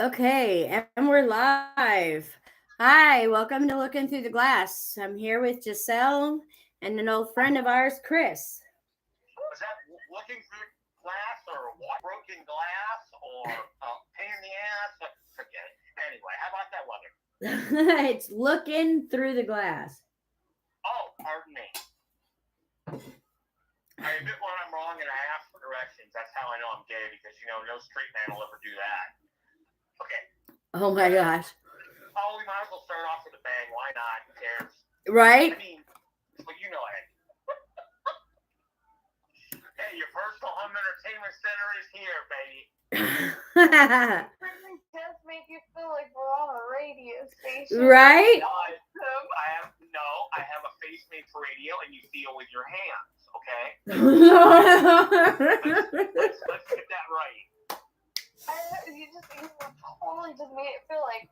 Okay, and we're live. Hi, welcome to Looking Through the Glass. I'm here with Giselle and an old friend of ours, Chris. Was that looking through glass or what? Broken glass or pain in the ass? Forget it. Anyway, how about that weather? It's Looking Through the Glass. Oh, pardon me. I admit when I'm wrong and I ask for directions. That's how I know I'm gay because, no straight man will ever do that. Okay. Oh my gosh. Oh, we might as well start off with a bang. Why not? Who cares? Right? I mean, well, you know it. Hey, your personal home entertainment center is here, baby. Really does make you feel like we're on a radio station. Right? I have a face made for radio, and you feel with your hands. Okay. Let's get that right. You totally just made it feel like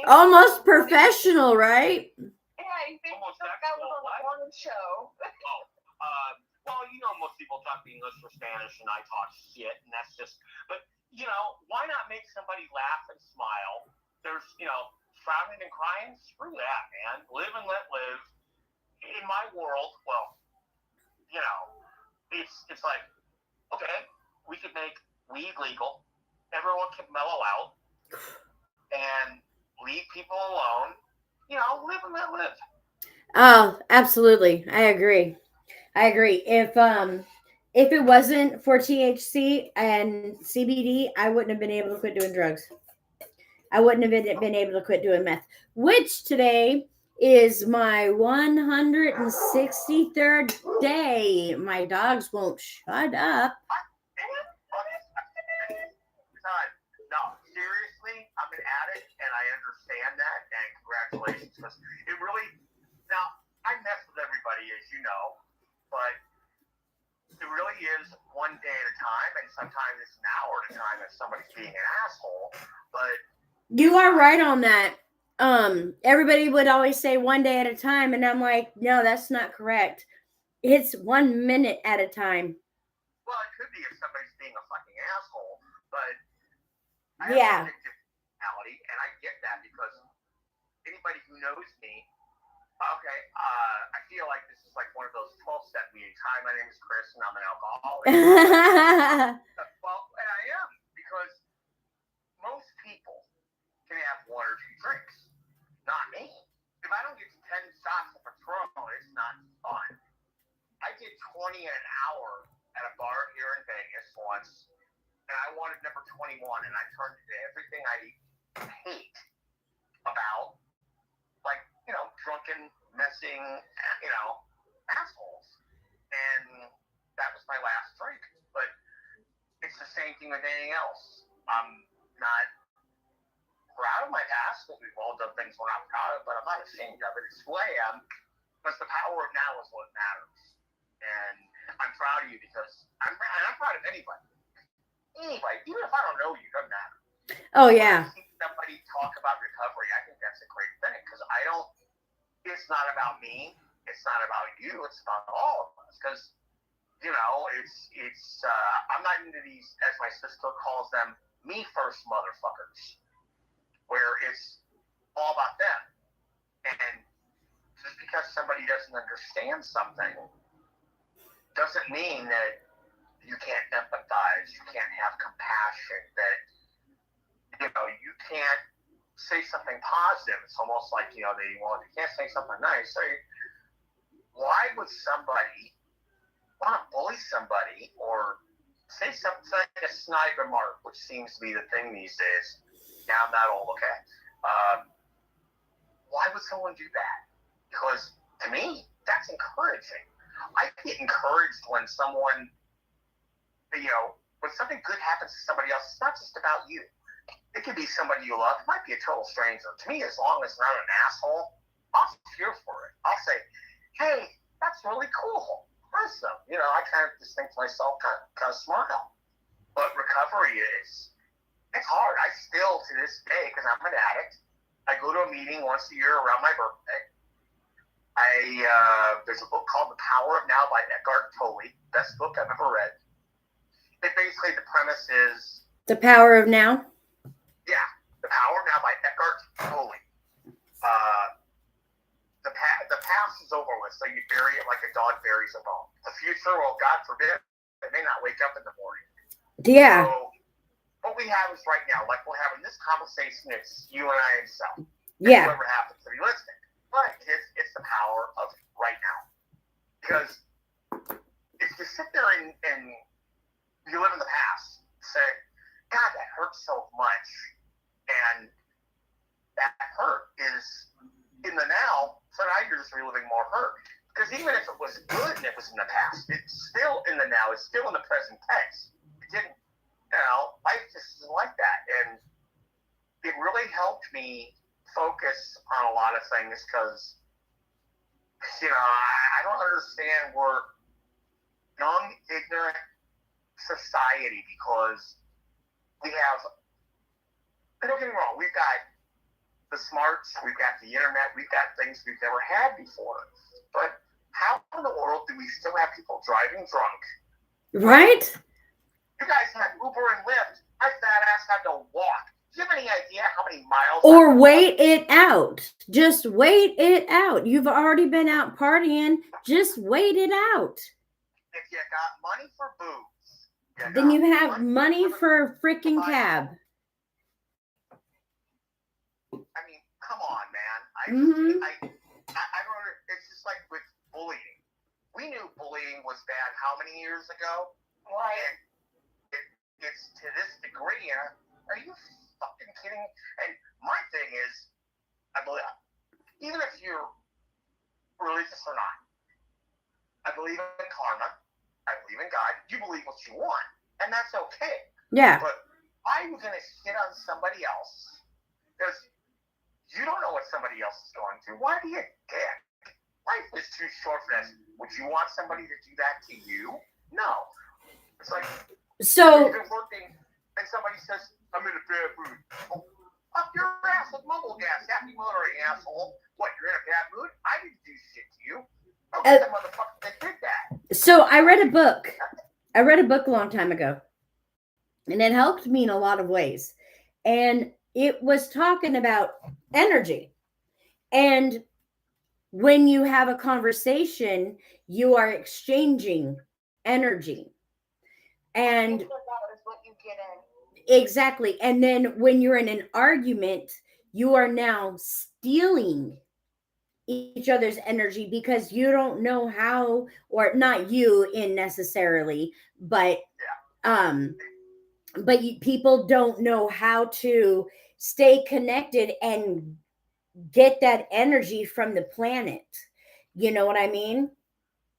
almost professional, right? Yeah, you think that was on the morning show. Well, most people talk English or Spanish, and I talk shit, and that's just. But why not make somebody laugh and smile? There's frowning and crying. Screw that, man. Live and let live. In my world, well, it's like, okay, we could make weed legal. Everyone can mellow out and leave people alone. Live and let live. Oh, absolutely. I agree. If it wasn't for THC and CBD, I wouldn't have been able to quit doing drugs. I wouldn't have been able to quit doing meth, which today is my 163rd day. My dogs won't shut up. No, seriously, I'm an addict, and I understand that, and congratulations, because it really, now, I mess with everybody, as you know, but it really is one day at a time, and sometimes it's an hour at a time if somebody's being an asshole, but... You are right on that. Everybody would always say one day at a time, and I'm like, no, that's not correct. It's 1 minute at a time. Well, it could be if somebody's being a fucking asshole, but I have a personality, and I get that because anybody who knows me, okay, I feel like this is like one of those 12-step meetings. Hi, my name is Chris, and I'm an alcoholic. Well, and I am, because most people can have one or two drinks. Not me. If I don't get to 10 shots of Patron, it's not fun. I did 20 in an hour at a bar here in Vegas once, and I wanted number 21, and I turned it to everything I hate about, like, drunken, messing, assholes. And that was my last drink. But it's the same thing with anything else. I'm not proud of my past, but we've all done things we're not proud of, but I'm not ashamed of it. It's who I am, because the power of now is what matters. And I'm proud of you because I'm proud of anybody. Anybody, even if I don't know you, it doesn't matter. Oh, yeah. When I see somebody talk about recovery, I think that's a great thing, because it's not about me, it's not about you, it's about all of us, because, I'm not into these, as my sister calls them, me first motherfuckers, where it's all about them. And just because somebody doesn't understand something doesn't mean that you can't empathize, you can't have compassion, that, you can't say something positive. It's almost like, you can't say something nice. So why would somebody want to bully somebody or say something like a snide remark, which seems to be the thing these days? Now I'm not old, okay. Why would someone do that? Because to me, that's encouraging. I get encouraged when someone, when something good happens to somebody else. It's not just about you. It could be somebody you love. It might be a total stranger. To me, as long as they're not an asshole, I'll cheer for it. I'll say, hey, that's really cool. Awesome. I kind of just think to myself, kind of smile. But recovery it's hard. I still, to this day, because I'm an addict, I go to a meeting once a year around my birthday. There's a book called The Power of Now by Eckhart Tolle. Best book I've ever read. Basically, the premise is... The Power of Now? Yeah. over with. So you bury it like a dog buries a bone. The future, well, God forbid, it may not wake up in the morning. Yeah. So what we have is right now, like we're having this conversation, it's you and I and Sal. Yeah. Whoever happens to be listening. But it's the power of right now. Because if you sit there and you live in the past, say, God, that hurts so much. And that hurt is in the now, so now you're just reliving more hurt. Because even if it was good and it was in the past, it's still in the now, it's still in the present tense. It didn't, life just isn't like that. And it really helped me focus on a lot of things because, I don't understand we're young, ignorant society because we have, don't get me wrong, we've got the smarts, we've got the internet, we've got things we've never had before. But how in the world do we still have people driving drunk? Right? You guys had Uber and Lyft. My fat ass had to walk. Do you have any idea how many miles? Or wait it out. Just wait it out. You've already been out partying. Just wait it out. If you got money for booze, Then you have money for a freaking cab. I mean, come on, man. I Mm-hmm. don't. It's just like with bullying. We knew bullying was bad how many years ago? Right. It's to this degree. Are you fucking kidding? And my thing is, I believe, even if you're religious or not, I believe in karma. I believe in God. You believe what you want, and that's okay. Yeah. But why are you going to shit on somebody else? Because you don't know what somebody else is going through. Why be a dick? Life is too short for this. Would you want somebody to do that to you? No. It's like, So you've been working, and somebody says, I'm in a bad mood. Oh, up your ass with mumble gas. Happy motoring, asshole. What, you're in a bad mood? I didn't do shit to you. Okay, the motherfucker that did that. So I read a book. I read a book a long time ago. And it helped me in a lot of ways. And it was talking about energy. And when you have a conversation, you are exchanging energy. And That is what you get in. exactly. And then when you're in an argument, you are now stealing each other's energy because you don't know how, or not you in necessarily, but people don't know how to stay connected and get that energy from the planet. You know what I mean?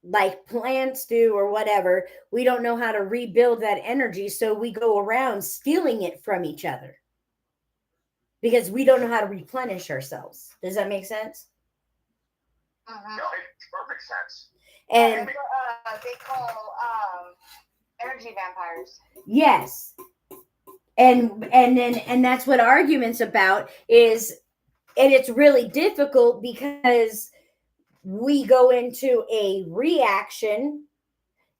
Like plants do or whatever. We don't know how to rebuild that energy, so we go around stealing it from each other because we don't know how to replenish ourselves. Does that make sense? Mm-hmm. No, it makes perfect sense. And they call energy vampires. yes. And that's what arguments about is, and it's really difficult because we go into a reaction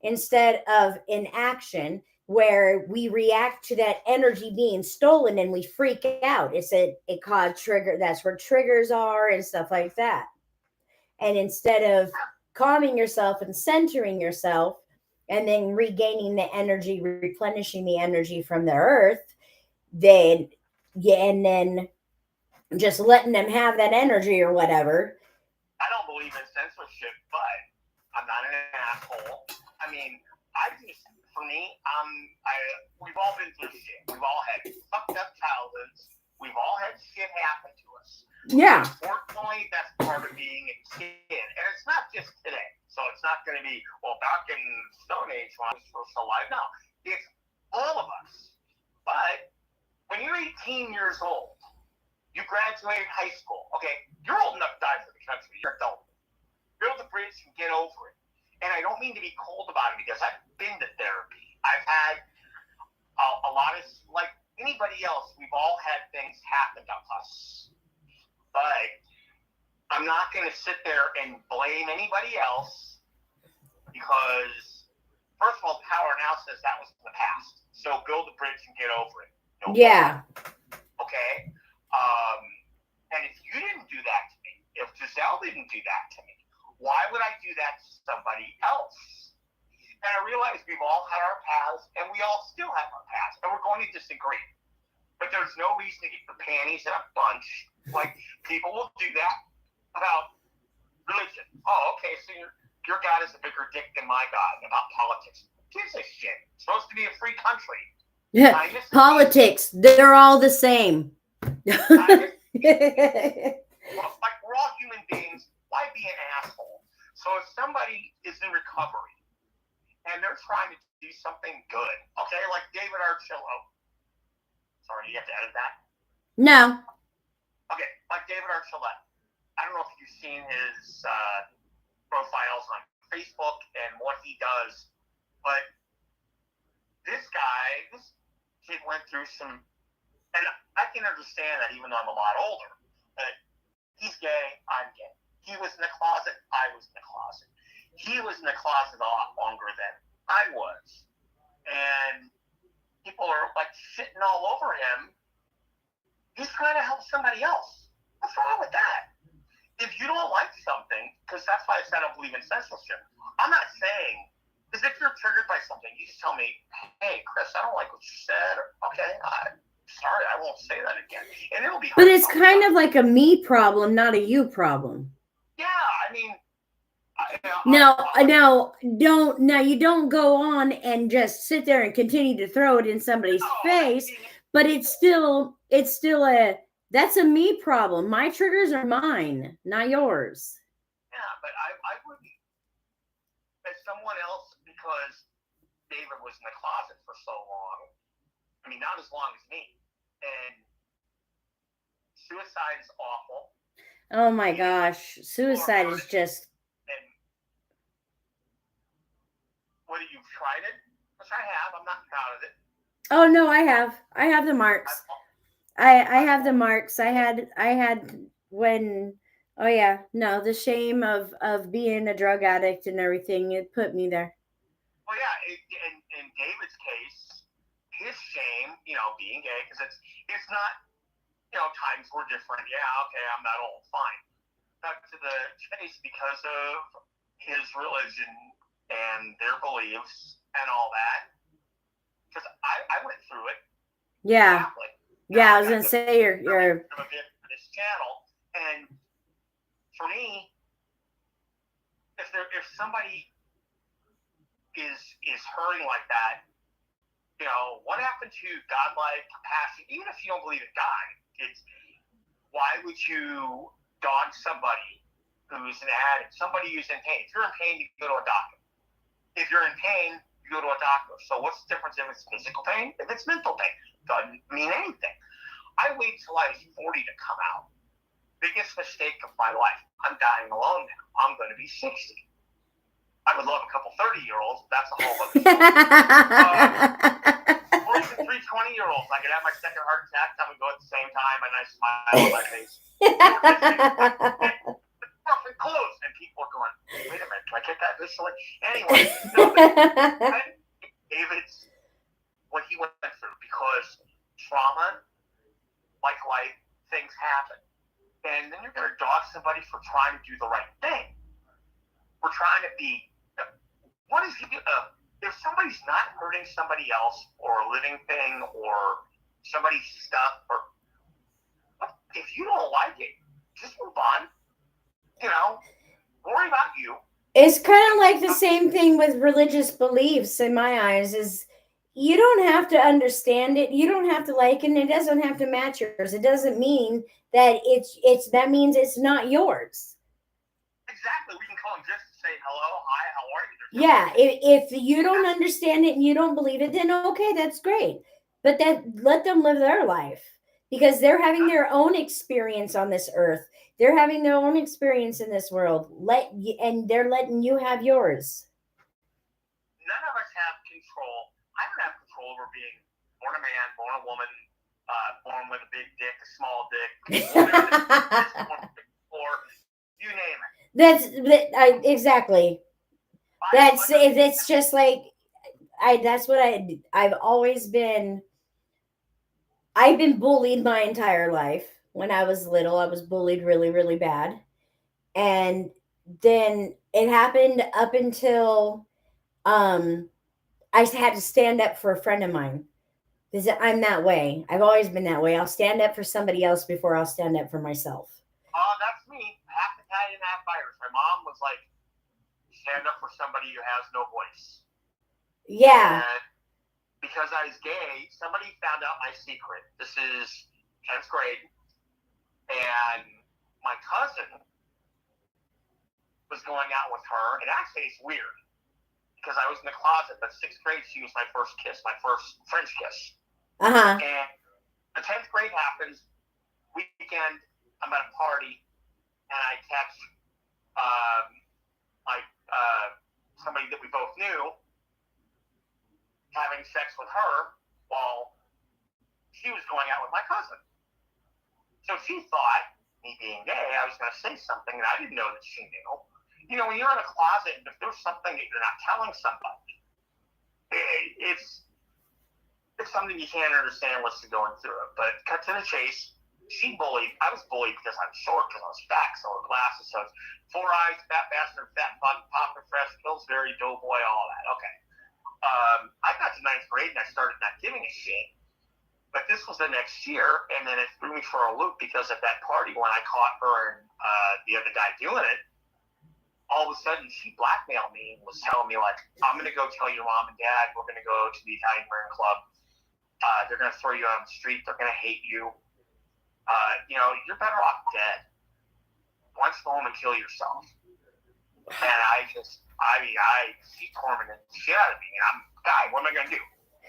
instead of an action where we react to that energy being stolen and we freak out. It causes trigger. That's where triggers are and stuff like that. And instead of calming yourself and centering yourself and then regaining the energy, replenishing the energy from the earth, then just letting them have that energy or whatever. I don't believe in censorship, but I'm not an asshole. I mean, for me, we've all been through shit. We've all had fucked up childhoods. We've all had shit happen to us. Yeah. Unfortunately, that's part of being a kid. And it's not just today. So it's not going to be, well, back in Stone Age when I was first alive. No, it's all of us. But when you're 18 years old, you graduated high school. Okay, you're old enough to die for the country. You're adult. Build a bridge and get over it. And I don't mean to be cold about it because I've been to therapy. I've had a lot of, like anybody else, we've all had things happen to us. But I'm not going to sit there and blame anybody else because, first of all, power now says that was in the past. So build a bridge and get over it. No Yeah. problem. Okay? And if you didn't do that to me, if Giselle didn't do that to me, why somebody else. And I realize we've all had our paths, and we all still have our paths, and we're going to disagree. But there's no reason to get your panties in a bunch. Like, people will do that about religion. Oh, okay, so your God is a bigger dick than my God. About politics. Who gives a shit? It's supposed to be a free country. Politics, they're all the same. Like, we're all human beings. Why be an asshole? So if somebody is in recovery and they're trying to do something good, okay, like David Archuleta. Sorry, you have to edit that? No. Okay, like David Archuleta. I don't know if you've seen his profiles on Facebook and what he does, but this kid went through some, and I can understand that even though I'm a lot older, but he's gay, I'm gay. He was in the closet, I was in the closet. He was in the closet a lot longer than I was. And people are like shitting all over him. He's trying to help somebody else. What's wrong with that? If you don't like something, because that's why I said I don't believe in censorship. I'm not saying, because if you're triggered by something, you just tell me, hey, Chris, I don't like what you said. Okay, sorry, I won't say that again. And it'll be. But it's kind of like a me problem, not a you problem. Yeah, I mean. You don't go on and just sit there and continue to throw it in somebody's face, but it's still that's a me problem. My triggers are mine, not yours. Yeah, but I wouldn't, as someone else, because David was in the closet for so long, I mean, not as long as me, and suicide is awful. Oh my gosh, suicide is just. And whether you've tried it, which I have, I'm not proud of it. Oh no, I have the marks. I have the marks. I had when. Oh yeah, no, the shame of being a drug addict and everything, it put me there. Well, yeah, in David's case, his shame, being gay, because it's not, times were different. Yeah, okay, I'm not old, fine. But to the chase, because of his religion and their beliefs and all that, because I went through it. Yeah. Catholic. Yeah, I was gonna say you're for this channel, and for me, if somebody is hurting like that, what happened to godlike compassion? Even if you don't believe in God, it's why would you dog somebody who's an addict, somebody who's in pain? If you're in pain, you go to a doctor. If you're in pain, you go to a doctor. So what's the difference if it's physical pain? If it's mental pain, doesn't mean anything. I wait till I was 40 to come out. Biggest mistake of my life. I'm dying alone now. I'm going to be 60. I would love a couple 30-year-olds. That's a whole other story. Or even 3 20-year-olds. I could have my second heart attack. I'm going to go at the same time, and I smile on my face. Perfect clothes. And people are going, wait a minute, do I get that visually? Anyway, David's what he went through, because trauma, like life, things happen. And then you're going to dog somebody for trying to do the right thing. We're trying to be, what is he doing? If somebody's not hurting somebody else or a living thing or somebody's stuff, or if you don't like it, just move on. Worry about you. It's kind of like the same thing with religious beliefs in my eyes, is you don't have to understand it. You don't have to like it. And it doesn't have to match yours. It doesn't mean that that means it's not yours. Exactly. We can call them just to say hello, hi, how are you? Yeah. If you don't understand it and you don't believe it, then okay, that's great. But let them live their life, because they're having their own experience on this earth. They're having their own experience in this world. And they're letting you have yours. None of us have control. I don't have control over being born a man, born a woman, born with a big dick, a small dick, or you name it. Exactly. It's just like I've always been. I've been bullied my entire life. When I was little, I was bullied really, really bad. And then it happened up until I had to stand up for a friend of mine. Because I'm that way. I've always been that way. I'll stand up for somebody else before I'll stand up for myself. That's me. Half Italian, half Irish. My mom was like, stand up for somebody who has no voice. Yeah. And because I was gay, somebody found out my secret. This is 10th grade. And my cousin was going out with her. And actually, it's weird. Because I was in the closet, but 6th grade, she was my first kiss, my first French kiss. Uh-huh. And the 10th grade happens. Weekend, I'm at a party, and I text somebody that we both knew having sex with her while she was going out with my cousin. So she thought, me being gay, I was going to say something, and I didn't know that she knew. You know, when you're in a closet, if there's something that you're not telling somebody, it's something you can't understand what's going through it. But cut to the chase, I was bullied because I'm short, because I was fat, so I wore glasses, so it's 4 eyes, fat bastard, fat fuck, Papa Fresh, Pillsbury, Doughboy, all that. Okay. I got to 9th grade and I started not giving a shit. But this was the next year, and then it threw me for a loop because at that party when I caught her and the other guy doing it, all of a sudden she blackmailed me and was telling me, like, I'm going to go tell your mom and dad, we're going to go to the Italian American Club. They're going to throw you on the street. They're going to hate you. You're better off dead. Why don't you go home and kill yourself? And she tormented the shit out of me. And I'm, God, what am I going to do?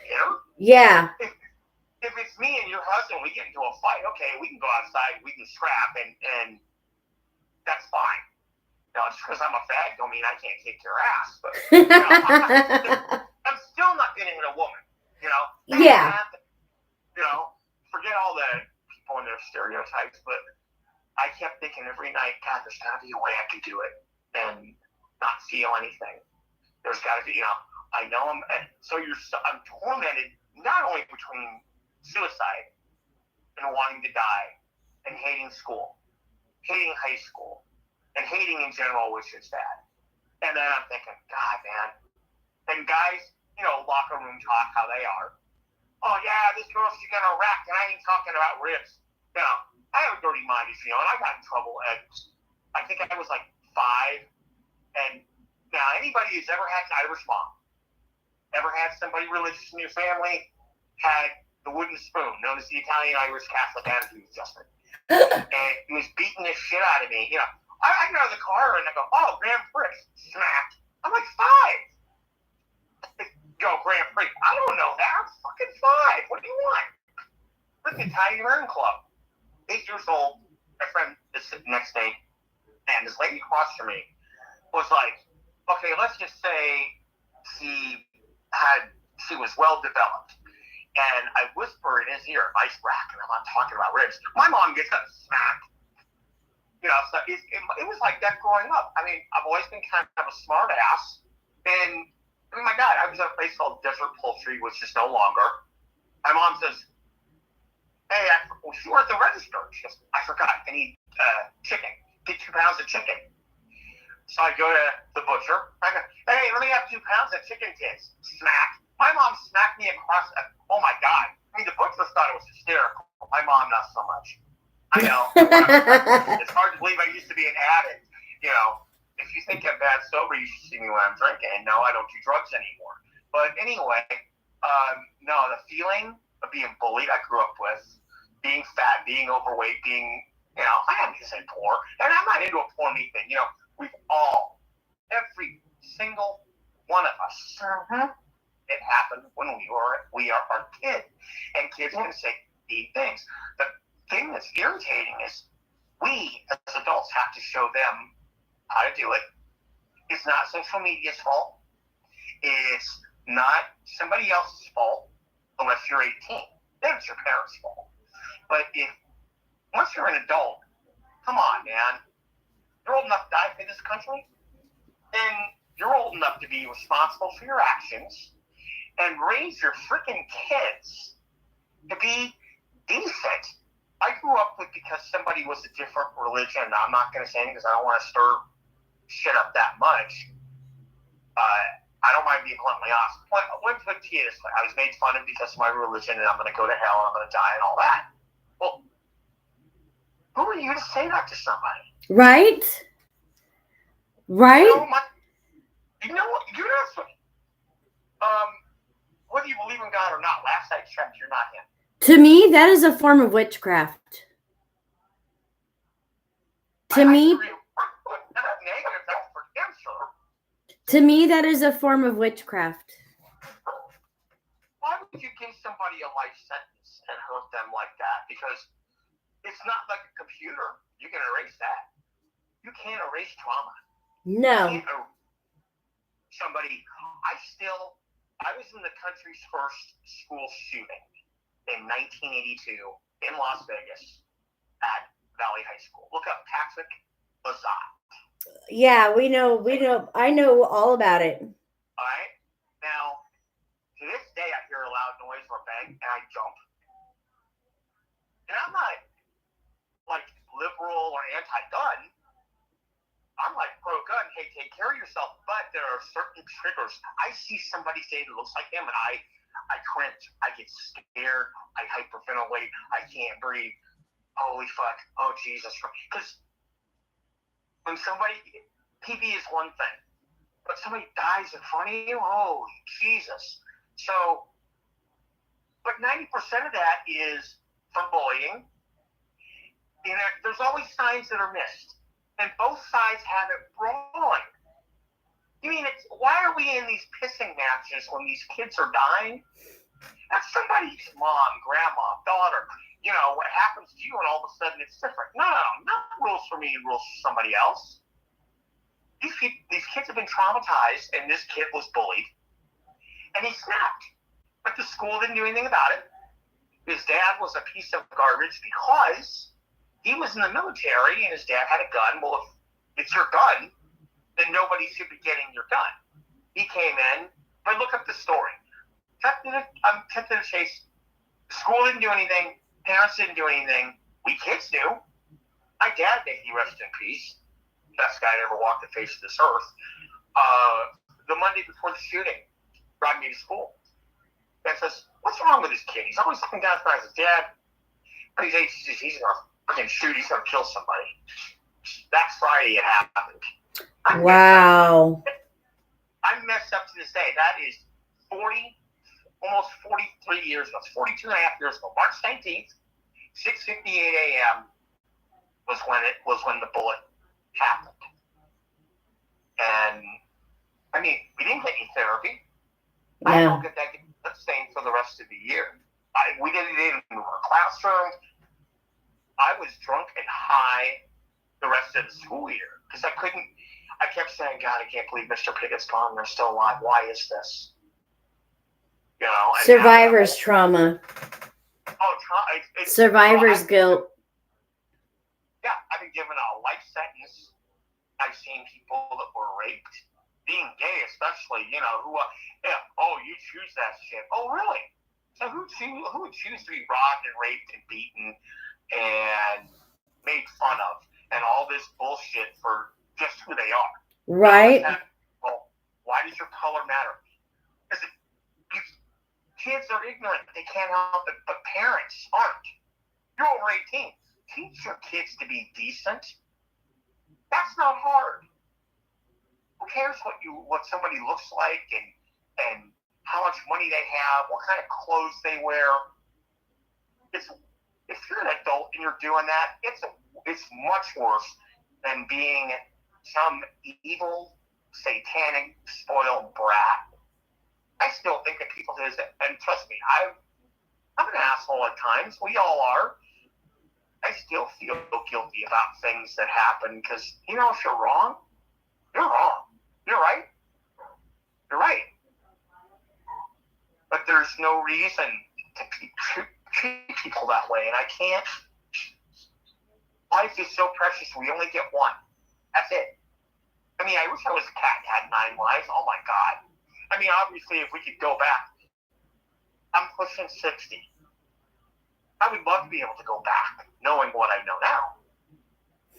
Hit her? Yeah. If it's me and your husband, we get into a fight, okay, we can go outside, we can scrap, and that's fine. Just because I'm a fag don't mean I can't kick your ass. But, I'm still not getting a woman, Yeah. Forget all the people and their stereotypes, but I kept thinking every night, God, there's got to be a way I could do it and not feel anything. There's got to be, I know I'm tormented not only between suicide and wanting to die and hating school, hating high school, and hating in general, which is bad. And then I'm thinking, God, man. And guys, locker room talk, how they are. Oh, yeah, this girl, she's going to wreck, and I ain't talking about ribs. I have a dirty mind, and I got in trouble at, I think I was like 5. And now, anybody who's ever had an Irish mom, ever had somebody religious in your family, had the wooden spoon, known as the Italian-Irish Catholic Attitude Adjustment. And he was beating the shit out of me. I get out of the car, and I go, oh, Grand Prix, smacked. I'm like 5. Grand Prix. I don't know that. I'm fucking 5. What do you want? Look at Italian American Club. 8 years old. My friend is sitting next to me, and this lady across from me was like, okay, let's just say she was well developed. And I whisper in his ear, nice rack, and I'm not talking about ribs. My mom gets up smacked. So it was like that growing up. I mean, I've always been kind of a smart ass. And, my God, I was at a place called Desert Poultry, which is no longer. My mom says, hey, she was at the register. She goes, I forgot, I need chicken. Get 2 pounds of chicken. So I go to the butcher. I go, hey, let me have 2 pounds of chicken tits. Smack. My mom smacked me across. Oh, my God. I mean, the butcher thought it was hysterical. My mom, not so much. I know. It's hard to believe I used to be an addict. If you think I'm bad sober, you should see me when I'm drinking. And no, I don't do drugs anymore. But anyway, no, the feeling of being bullied I grew up with, being fat, being overweight, being, I haven't said poor. And I'm not into a poor me thing. We've all, every single one of us, it happened when we are a kid. And kids can say mean things. The thing that's irritating is we, as adults, have to show them how to do it. It's not social media's fault. It's not somebody else's fault unless you're 18. Then it's your parents' fault. But once you're an adult, come on, man. You're old enough to die for this country. And you're old enough to be responsible for your actions and raise your freaking kids to be decent. I grew up with because somebody was a different religion. I'm not going to say anything because I don't want to stir shit up that much. I don't mind being bluntly honest. When put to you this way, I was made fun of because of my religion, and I'm going to go to hell, and I'm going to die, and all that. Well, who are you to say that to somebody? Right? Right? You know what? You asked me. Whether you believe in God or not, last I checked, you're not him. To me, that is a form of witchcraft. To me, negative, that's for damn sure. To me, that is a form of witchcraft. Why would you give somebody a life sentence and hurt them like that? Because it's not like a computer. You can erase that. You can't erase trauma. No. You can't somebody. I was in the country's first school shooting in 1982 in Las Vegas at Valley High School. Look up Patrick Lazat. Yeah, we know. I know all about it. All right. Now, to this day, I hear a loud noise or a bang, and I jump. And I'm not like liberal or anti-gun. I'm like pro-gun. Hey, take care of yourself. But there are certain triggers. I see somebody say that looks like him, and I cringe. I get scared. I hyperventilate. I can't breathe. Holy fuck. Oh, Jesus. Because when somebody, PV is one thing, but somebody dies in front of you, oh, Jesus. So, but 90% of that is from bullying. And there's always signs that are missed. And both sides have it wrong. You mean, why are we in these pissing matches when these kids are dying? That's somebody's mom, grandma, daughter. You know, what happens to you and all of a sudden it's different. No, not rules for me and rules for somebody else. These kids have been traumatized, and this kid was bullied. And he snapped. But the school didn't do anything about it. His dad was a piece of garbage because he was in the military and his dad had a gun. Well, if it's your gun, then nobody should be getting your gun. He came in, but look up the story. I'm tempted to chase. School didn't do anything. Parents didn't do anything. We kids knew. My dad, may he rest in peace, best guy that ever walked the face of this earth. The Monday before the shooting, brought me to school. And says, "What's wrong with this kid? He's always looking down at his dad. He's going to freaking shoot. He's going to kill somebody." That Friday it happened. Wow. I'm messed up to this day. That is almost 43 years ago. It's 42 and a half years ago. March 19th, 6:58 a.m. was when the bullet happened. And I mean, we didn't get any therapy. Yeah. I don't get that same for the rest of the year. We didn't move our classroom. I was drunk and high the rest of the school year because I kept saying, "God, I can't believe Mr. Pickett's gone. They're still alive. Why is this?" You know, Survivor's trauma. Oh, Survivor's guilt. Yeah, I've been given a life sentence. I've seen people that were raped, being gay especially. You know, you choose that shit. Oh, really? So who would choose to be robbed and raped and beaten and made fun of and all this bullshit for just who they are? Right. Well, why does your color matter? Because kids are ignorant. They can't help it, but parents aren't. You're over 18. Teach your kids to be decent. That's not hard. Who cares what somebody looks like and how much money they have, what kind of clothes they wear? If you're an adult and you're doing that, it's much worse than being some evil, satanic, spoiled brat. I still think that people do that, and trust me, I'm an asshole at times. We all are. I still feel guilty about things that happen because, if you're wrong, you're wrong. You're right. You're right. But there's no reason to treat people that way, and I can't. Life is so precious. We only get one. That's it. I mean, I wish I was a cat and had 9 lives. Oh, my God. I mean, obviously, if we could go back, I'm pushing 60. I would love to be able to go back, knowing what I know now.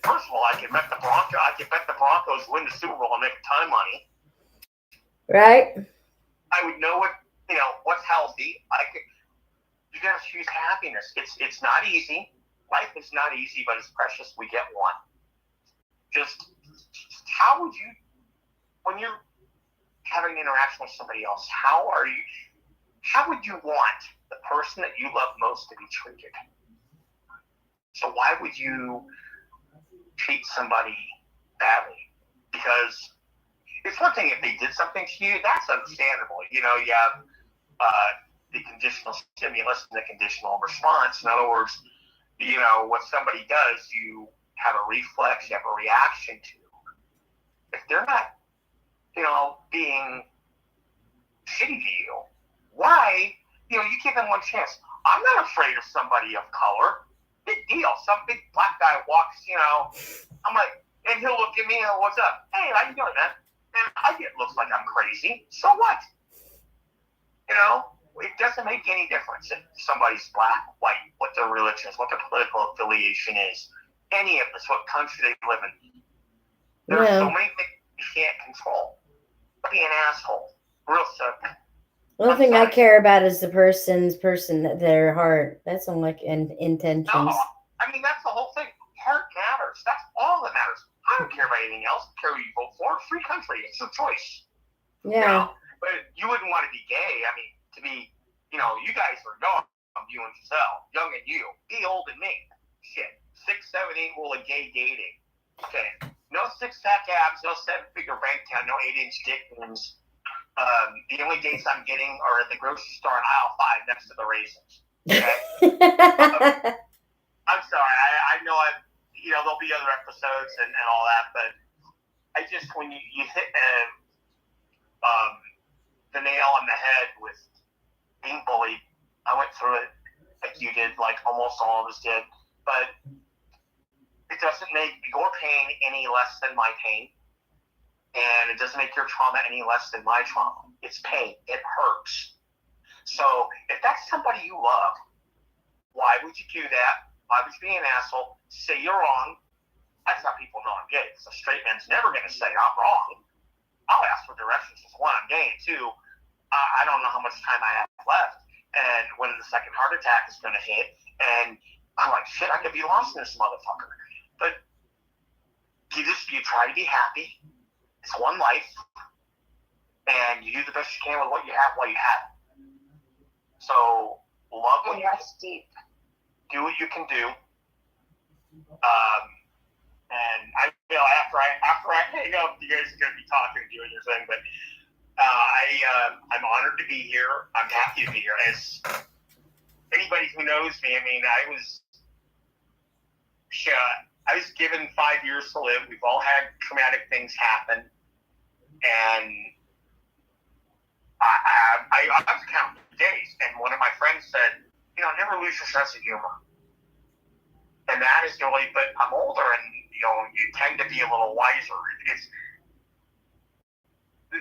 First of all, I could bet the Broncos win the Super Bowl and make a ton of money. Right? I would know what's healthy. You gotta choose happiness. It's not easy. Life is not easy, but it's precious. We get one. Just how would you, when you're having an interaction with somebody else, how would you want the person that you love most to be treated? So why would you treat somebody badly? Because it's one thing if they did something to you, that's understandable. You have the conditional stimulus and the conditional response. In other words, what somebody does, you have a reflex, you have a reaction to. If they're not, being shitty to you, why, you give them one chance. I'm not afraid of somebody of color. Big deal. Some big black guy walks, I'm like, and he'll look at me and what's up? Hey, how you doing, man? And I get looks like I'm crazy. So what? It doesn't make any difference if somebody's black, white, what their religion is, what their political affiliation is, any of this, what country they live in. There are so many things you can't control. Be an asshole. Real simple. One thing I care about is the their heart. That's on intentions. No, that's the whole thing. Heart matters. That's all that matters. I don't care about anything else. I don't care who you vote for. Free country. It's your choice. Yeah. But you wouldn't want to be gay. To be, you guys are young, you and Giselle, young and you. Be old and me. Shit. 6, 7, 8 will a gay dating. Okay. No 6-pack abs, no 7-figure bank account, no 8-inch dick rooms. The only dates I'm getting are at the grocery store in aisle 5 next to the raisins. Okay? I'm sorry. I know there'll be other episodes and all that, but I just, when you hit the nail on the head with being bullied, I went through it like you did, like almost all of us did, but it doesn't make your pain any less than my pain, and it doesn't make your trauma any less than my trauma. It's pain. It hurts. So if that's somebody you love, why would you do that? Why would you be an asshole? Say you're wrong. That's how people know I'm gay. Because a straight man's never going to say I'm wrong. I'll ask for directions. Because one, I'm gay, and two, I don't know how much time I have left, and when the second heart attack is going to hit, and I'm like, shit, I could be lost in this motherfucker. But you try to be happy. It's one life, and you do the best you can with what you have while you have it. So love what you deep. Do what you can do. And after I hang up, you guys are going to be talking and doing your thing. But I'm honored to be here. I'm happy to be here. As anybody who knows me, I was given 5 years to live. We've all had traumatic things happen, and I was counting days. And one of my friends said, never lose your sense of humor. And that is really, but I'm older, and you tend to be a little wiser.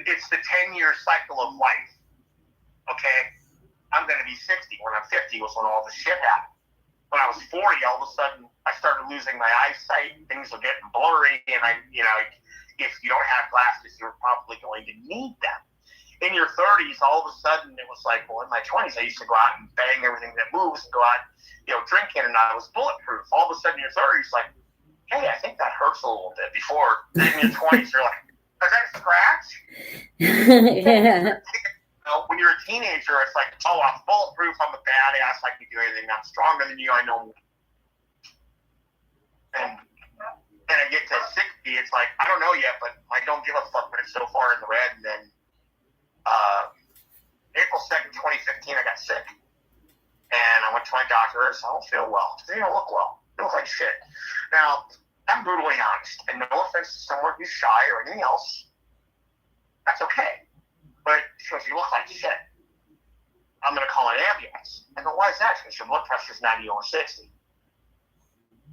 It's the 10-year cycle of life. Okay, I'm going to be 60. When I'm 50 was when all this shit happened. When I was 40, all of a sudden, I started losing my eyesight. Things were getting blurry, and if you don't have glasses, you're probably going to need them. In your 30s, all of a sudden, it was like, well, in my 20s, I used to go out and bang everything that moves and go out, drinking, and I was bulletproof. All of a sudden, in your 30s, like, hey, I think that hurts a little bit. Before, in your 20s, you're like, is that a scratch? Yeah. When you're a teenager, it's like, oh, I'm bulletproof, I'm a badass, I can do anything, I'm stronger than you, I know. And I get to 60, it's like, I don't know yet, but I don't give a fuck, but it's so far in the red. And then April 2nd, 2015, I got sick. And I went to my doctor, and I said, I don't feel well. They don't look well. They look like shit. Now, I'm brutally honest, and no offense to someone who's shy or anything else. That's okay. But she goes, you look like shit. I'm going to call an ambulance. I go, why is that? She goes, your blood pressure is 90 over 60.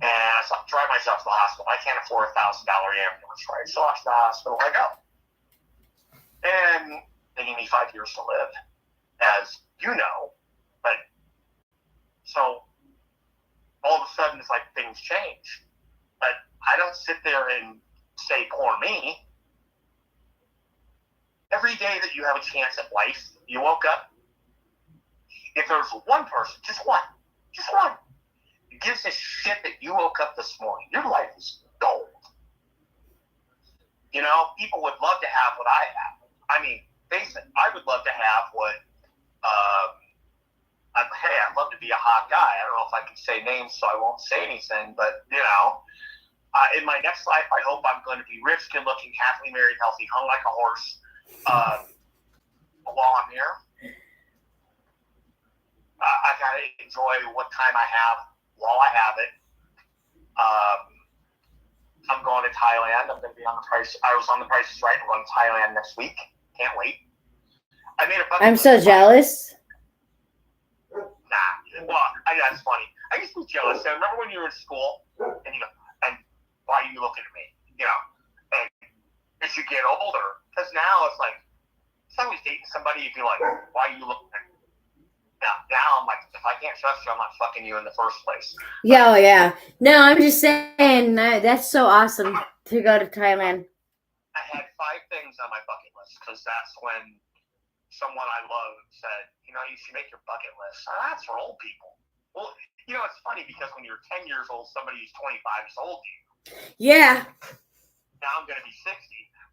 And I drive myself to the hospital. I can't afford a $1,000 ambulance, right? So I to the hospital, I go. And they gave me 5 years to live, as you know. But so all of a sudden, it's like things change. But I don't sit there and say, poor me. Every day that you have a chance at life, you woke up. If there's one person, just one, gives a shit that you woke up this morning, your life is gold. You know, people would love to have what I have. I mean, face it, I would love to have what, hey, I'd love to be a hot guy. I don't know if I can say names, so I won't say anything, but, you know, in my next life, I hope I'm going to be rich, good-looking, happily married, healthy, hung like a horse. While I'm here, I got to enjoy what time I have while I have it. I'm going to Thailand. I'm going to be on the Price. I was on the Price is Right. I'm going to Thailand next week. Can't wait. I made a bucket I'm so list. jealous. Nah. Well, that's funny. I used to be jealous. I remember when you were in school, and you go, and why are you looking at me? You know, and as you get older, because now it's like, it's always dating somebody, you'd be like, why are you looking at me? Now I'm like, if I can't trust you, I'm not fucking you in the first place. Yeah, oh, yeah. No, I'm just saying that's so awesome to go to Thailand. I had 5 things on my bucket list because that's when someone I love said, you know, you should make your bucket list. Oh, that's for old people. Well, you know, it's funny because when you're 10 years old, somebody who's 25 is old to you. Yeah. Now I'm going to be 60.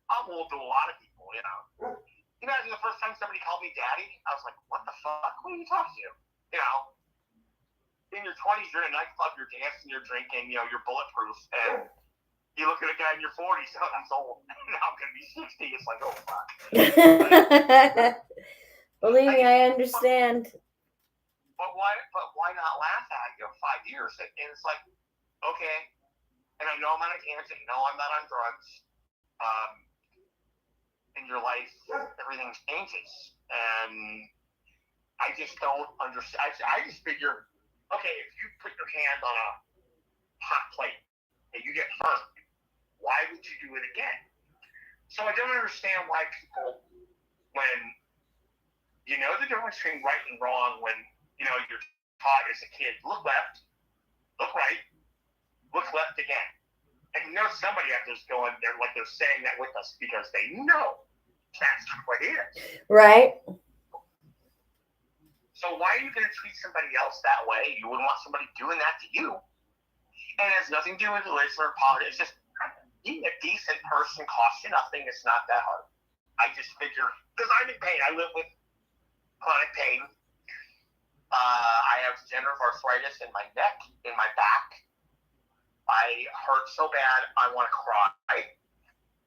I'm old to a lot of people, you know. You know, the first time somebody called me daddy, I was like, what the fuck? Who are you talking to? You know, in your 20s, you're in a nightclub, you're dancing, you're drinking, you know, you're bulletproof, and you look at a guy in your 40s, oh, that's old. Now I'm going to be 60. It's like, oh, fuck. Believe me, I understand. But why not laugh at it? You know, 5 years. And it's like, okay. And I know I'm on a tangent. No, I'm not on drugs. In your life, everything changes. And I just don't understand. I just figure, okay, if you put your hand on a hot plate and you get hurt, why would you do it again? So I don't understand why people, when you know the difference between right and wrong, when you know you're taught as a kid, look left, look right, look left again. And you know somebody out there's going, they're saying that with us because they know that's what it is. Right. So why are you going to treat somebody else that way? You wouldn't want somebody doing that to you. And it has nothing to do with religion or politics. It's just being a decent person costs you nothing. It's not that hard. I just figure, because I'm in pain. I live with chronic pain. I have degenerative arthritis in my neck, in my back. I hurt so bad, I want to cry.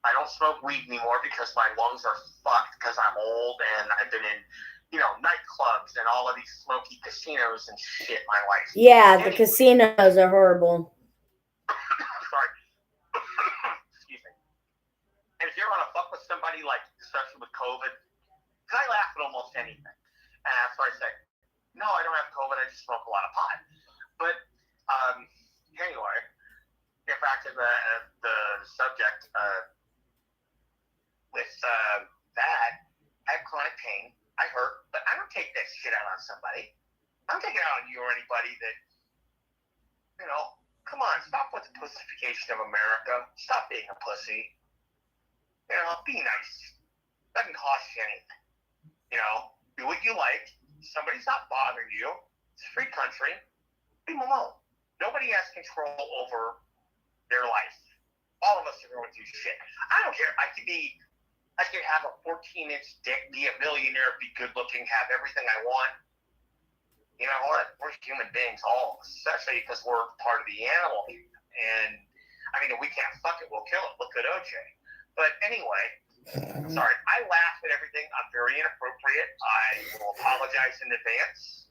I don't smoke weed anymore because my lungs are fucked because I'm old and I've been in, you know, nightclubs and all of these smoky casinos and shit my life. Yeah, the casinos are horrible. Sorry. Excuse me. And if you ever want to fuck with somebody, like, especially with COVID, because I laugh at almost anything. And that's why I say, no, I don't have COVID, I just smoke a lot of pot. But, anyway, get back to the subject, with that, I have chronic pain. I hurt, but I don't take that shit out on somebody. I don't take it out on you or anybody that, you know, come on, stop with the pussification of America. Stop being a pussy. You know, be nice. Doesn't cost you anything. You know, do what you like. Somebody's not bothering you. It's a free country. Leave them alone. Nobody has control over their life. All of us are going through shit. I don't care. I could have a 14-inch dick, be a millionaire, be good looking, have everything I want. You know what? We're human beings, all of us, especially because we're part of the animal. And I mean, if we can't fuck it, we'll kill it. Look at OJ. But anyway, sorry, I laugh at everything. I'm very inappropriate. I will apologize in advance.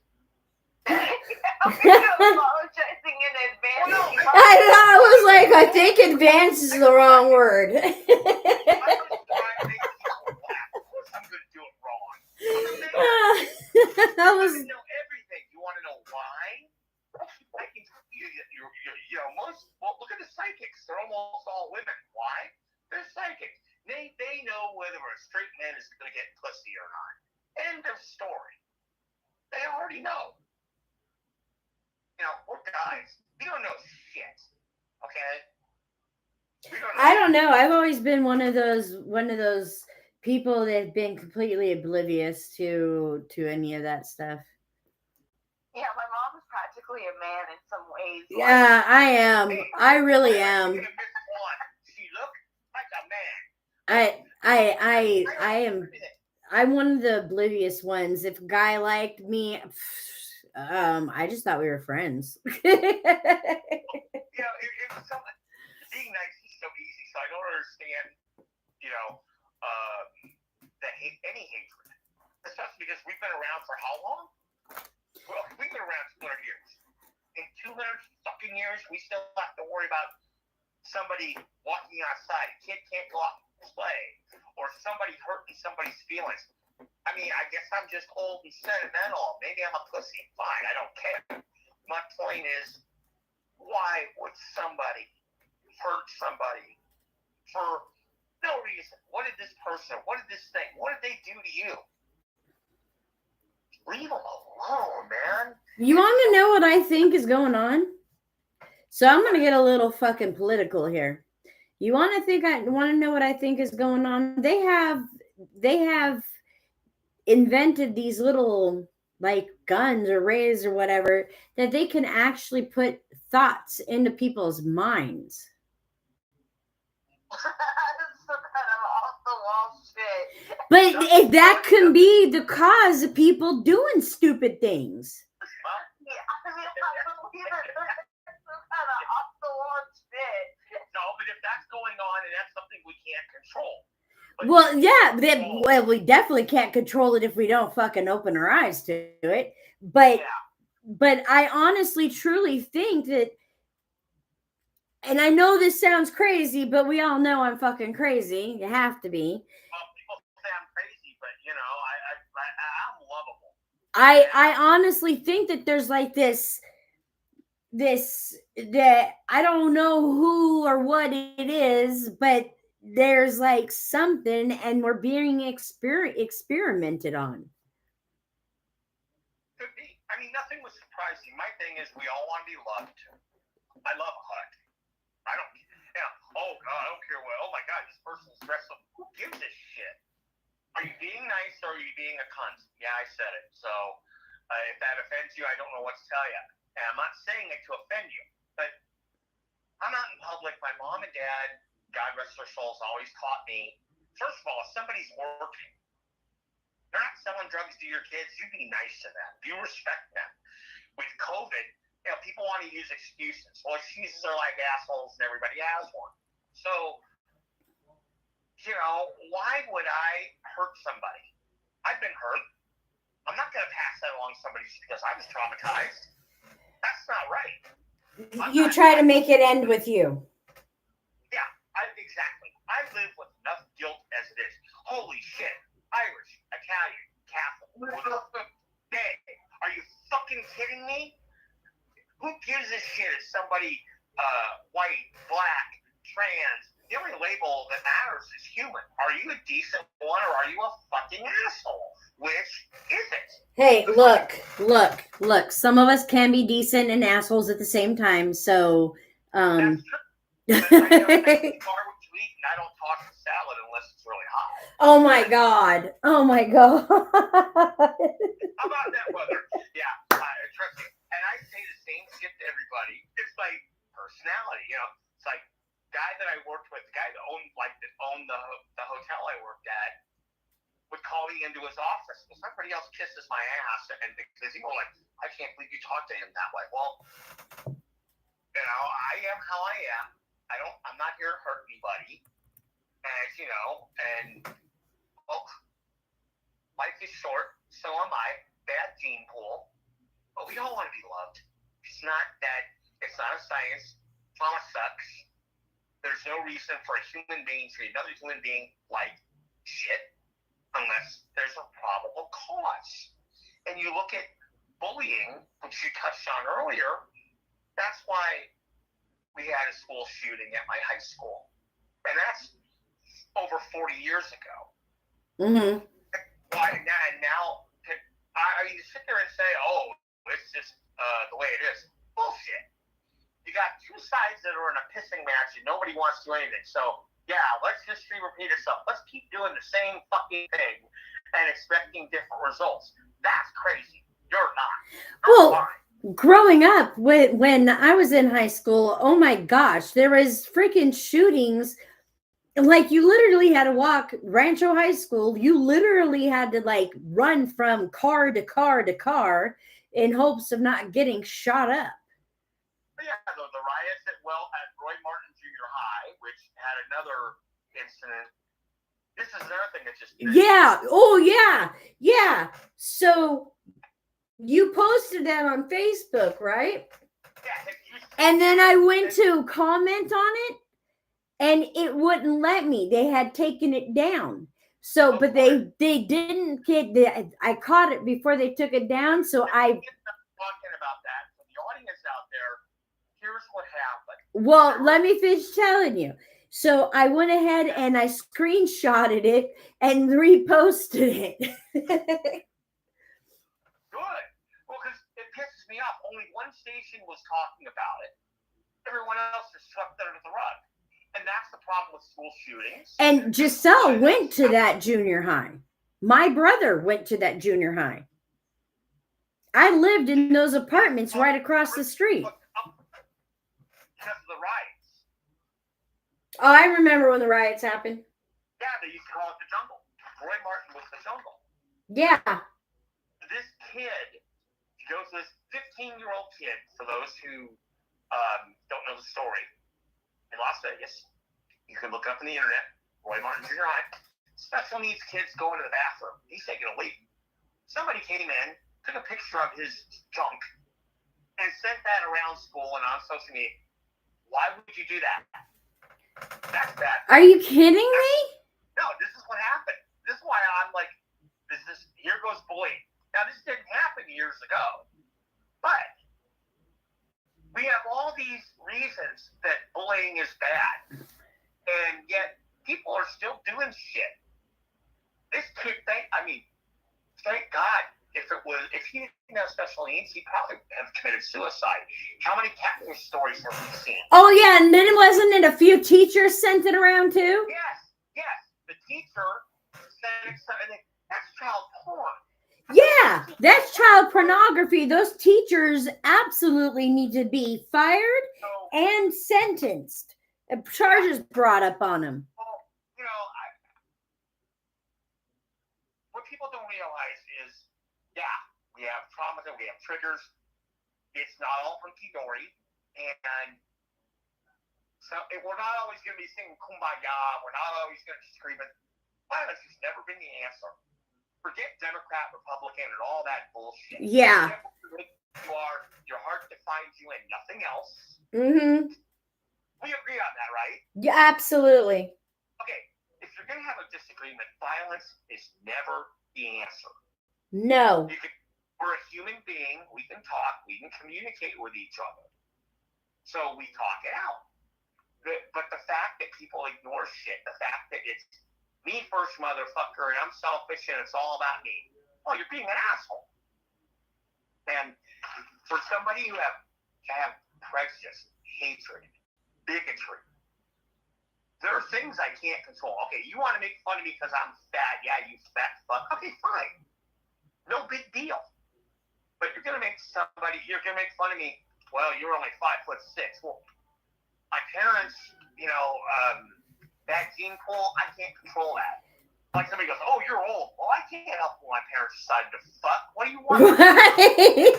Apologizing in advance. I was like, I think advance is the wrong word. I'm just trying to make people laugh. Of course I'm going to do it wrong. I was. You know everything. You want to know why? I can tell you, you know, look at the psychics. They're almost all women. Why? They're psychics. They know whether a straight man is going to get pussy or not. End of story. They already know. You know, we're guys. We don't know shit. Okay? I don't know. I've always been one of those people that have been completely oblivious to any of that stuff. Yeah, my mom is practically a man in some ways. Yeah, I am. I really am. She looked like a man. I am. I'm one of the oblivious ones. If a guy liked me, I just thought we were friends. You know, it was so, being nice is so easy, so I don't understand, you know, any hatred. Especially because we've been around for how long? Well, we've been around 200 years. In 200 fucking years, we still have to worry about somebody walking outside. A kid can't go out and play. Or somebody hurting somebody's feelings. I mean, I guess I'm just old and sentimental. Maybe I'm a pussy. Fine, I don't care. My point is, why would somebody hurt somebody for no reason? What did this person, what did this thing, what did they do to you? Leave them alone, man. You want to know what I think is going on? So I'm going to get a little fucking political here. You want to know what I think is going on? They have invented these little like guns or rays or whatever that they can actually put thoughts into people's minds. That's some kind of off the wall shit. But if that can be the cause of people doing stupid things. Yeah, I mean, I believe it. That's some kind of off the wall shit. No, but if that's going on and that's something we can't control. Well, yeah, we definitely can't control it if we don't fucking open our eyes to it. But I honestly, truly think that, and I know this sounds crazy, but we all know I'm fucking crazy. You have to be. Well, people say I'm crazy, but you know, I'm lovable. I honestly think that there's like this that I don't know who or what it is, but there's like something, and we're being experimented on. Could be. I mean, nothing was surprising. My thing is, we all want to be loved. I love a hug. I don't. Yeah. Oh God, I don't care what. Oh my God, this person's dressed up. Who gives a shit? Are you being nice or are you being a cunt? Yeah, I said it. So if that offends you, I don't know what to tell you. And I'm not saying it to offend you, but I'm out in public. My mom and dad, God rest their souls, always taught me. First of all, if somebody's working, they're not selling drugs to your kids. You be nice to them. You respect them. With COVID, you know, people want to use excuses. Well, excuses are like assholes, and everybody has one. So, you know, why would I hurt somebody? I've been hurt. I'm not going to pass that along to somebody just because I was traumatized. That's not right. You try to make it end with you. Yeah, exactly. I live with enough guilt as it is. Holy shit. Irish, Italian, Catholic. Hey, are you fucking kidding me? Who gives a shit if somebody white, black, trans? The only label that matters is human. Are you a decent one or are you a fucking asshole? Which is it? Hey, look. Some of us can be decent and assholes at the same time. So, That's true. But I don't eat and I don't toss the salad unless it's really hot. Oh my God. How about that weather? Yeah, trust me. And I say the same shit to everybody. It's like personality, you know. It's like guy that I worked with, the guy that owned the hotel I worked at, would call me into his office because somebody else kisses my ass, and because he was like, I can't believe you talked to him that way. Well, you know, I am how I am. I'm not here to hurt anybody, and you know, and well, life is short, so am I. Bad gene pool, but we all want to be loved. It's not a science. Trauma sucks. There's no reason for a human being to treat another human being like shit unless there's a probable cause. And you look at bullying, which you touched on earlier, that's why we had a school shooting at my high school. And that's over 40 years ago. Mm-hmm. Why now, I mean, to sit there and say, oh, it's just the way it is. Bullshit. you got two sides that are in a pissing match and nobody wants to do anything. So, yeah, let's history repeat itself. Let's keep doing the same fucking thing and expecting different results. That's crazy. You're not. Well, Fine. growing up, when I was in high school, oh my gosh, there was freaking shootings. Like, you literally had to walk Rancho High School. You literally had to like run from car to car to car in hopes of not getting shot up. But yeah, the riots at Roy Martin Junior High, which had another incident. This is another thing that just Yeah. Oh yeah. Yeah. So you posted that on Facebook, right? Yeah. And then I went to comment on it, and it wouldn't let me. They had taken it down. So, but they didn't get. I caught it before they took it down. So talking about that for the audience out there. Here's what happened. Well, let me finish telling you. So I went ahead and I screenshotted it and reposted it. Good. Well, because it pisses me off. Only one station was talking about it. Everyone else just swept it under the rug. And that's the problem with school shootings. And Giselle went to that junior high. My brother went to that junior high. I lived in those apartments right across the street. Because of the riots. Oh, I remember when the riots happened. Yeah, they used to call it the jungle. Roy Martin was the jungle. Yeah. This kid goes to this 15-year-old kid, for those who don't know the story, in Las Vegas. You can look up on the internet, Roy Martin Junior High. Special needs kids go into the bathroom. He's taking a leak. Somebody came in, took a picture of his junk, and sent that around school and on social media. Why would you do that? That's bad. Are you kidding me? No, this is what happened. This is why I'm like, here goes bullying. Now, this didn't happen years ago, but we have all these reasons that bullying is bad, and yet people are still doing shit. This kid, thank God, if he didn't have special needs, he probably have committed suicide. How many catfish stories have we seen? Oh yeah, and then wasn't it a few teachers sent it around too? Yes. The teacher said something. That's child porn. Yeah, that's child pornography. Those teachers absolutely need to be fired and sentenced. Charges brought up on them. Well, what people don't realize is, we have traumas and we have triggers. It's not all hunky-dory. And so we're not always going to be singing Kumbaya. We're not always going to be screaming. Violence has never been the answer. Forget Democrat, Republican, and all that bullshit. Yeah. You are, your heart defines you and nothing else. Mm-hmm. We agree on that, right? Yeah, absolutely. Okay, if you're going to have a disagreement, violence is never the answer. No. We're a human being. We can talk. We can communicate with each other. So we talk it out. But the fact that people ignore shit, the fact that it's me first, motherfucker, and I'm selfish and it's all about me. Oh, you're being an asshole. And for somebody who have prejudice, hatred, bigotry, there are things I can't control. Okay, you want to make fun of me because I'm fat? Yeah, you fat fuck. Okay, fine. No big deal. But you're gonna make fun of me. Well, you're only 5'6". Well, my parents, that gene pool, I can't control that. Like somebody goes, "Oh, you're old." Well, I can't help when my parents decided to fuck. What do you want? Right.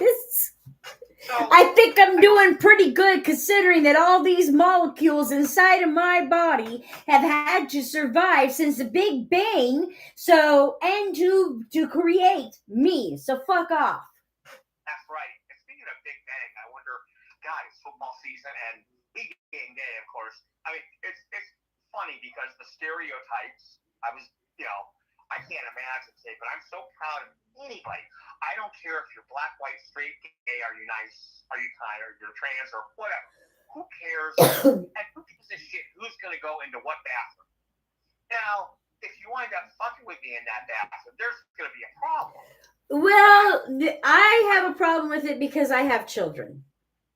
So, I think I'm doing pretty good considering that all these molecules inside of my body have had to survive since the Big Bang. And to create me. So fuck off. That's right. And speaking of Big Bang, I wonder, God, it's football season and Big Bang Day, of course. I mean, it's funny because the stereotypes, I can't imagine today, but I'm so proud of anybody. I don't care if you're black, white, straight, gay, are you nice, are you kind, or you're trans, or whatever. Who cares? And who gives a shit who's going to go into what bathroom? Now, if you wind up fucking with me in that bathroom, there's going to be a problem. Well, I have a problem with it because I have children.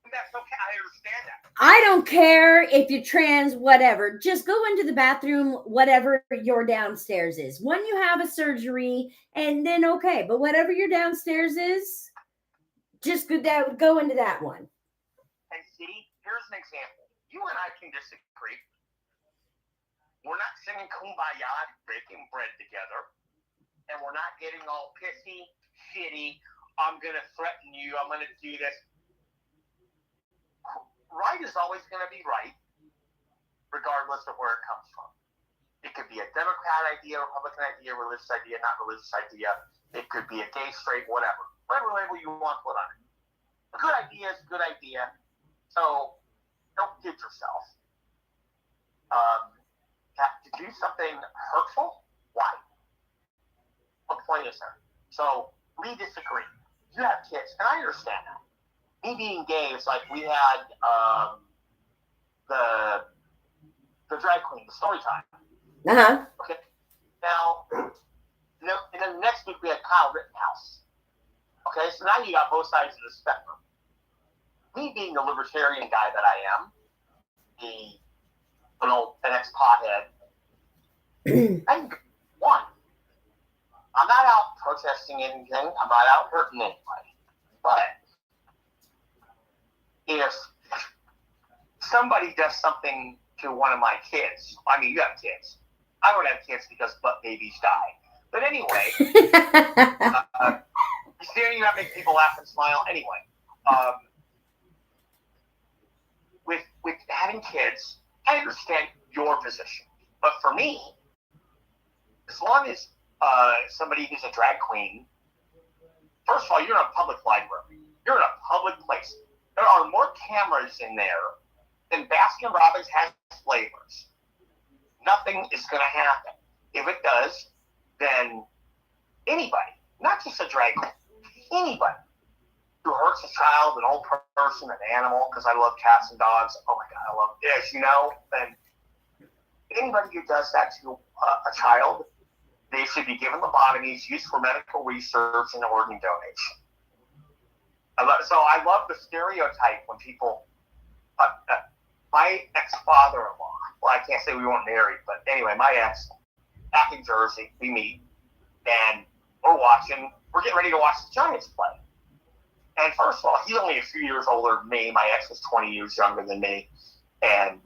That's okay. I understand that. I don't care if you're trans, whatever. Just go into the bathroom, whatever your downstairs is. When you have a surgery, and then okay, but whatever your downstairs is, just go into that one. And see, here's an example. You and I can disagree. We're not singing Kumbaya, baking bread together, and we're not getting all pissy, shitty. I'm gonna threaten you. I'm gonna do this. Right is always going to be right, regardless of where it comes from. It could be a Democrat idea, Republican idea, religious idea, not religious idea. It could be a gay, straight, whatever. Whatever label you want to put on it. A good idea is a good idea. So don't kid yourself. To do something hurtful? Why? What point is there? So we disagree. You have kids, and I understand that. Me being gay, it's like we had the drag queen, the story time. Uh-huh. Okay. Now, and then next week we had Kyle Rittenhouse. Okay, so now you got both sides of the spectrum. Me being the libertarian guy that I am, an ex-pothead, one, I'm not out protesting anything. I'm not out hurting anybody. But if somebody does something to one of my kids, I mean, you have kids. I don't have kids because butt babies die. But anyway, you have to make people laugh and smile. Anyway, with having kids, I understand your position. But for me, as long as somebody who's a drag queen, first of all, you're in a public library. You're in a public place. There are more cameras in there than Baskin Robbins has flavors. Nothing is going to happen. If it does, then anybody, not just a drag queen, anybody who hurts a child, an old person, an animal, because I love cats and dogs. Oh my God, I love this, then anybody who does that to a child, they should be given lobotomies, used for medical research and organ donation. So I love the stereotype when people, my ex-father-in-law, well, I can't say we weren't married, but anyway, my ex, back in Jersey, we meet, and we're getting ready to watch the Giants play. And first of all, he's only a few years older than me. My ex was 20 years younger than me. And,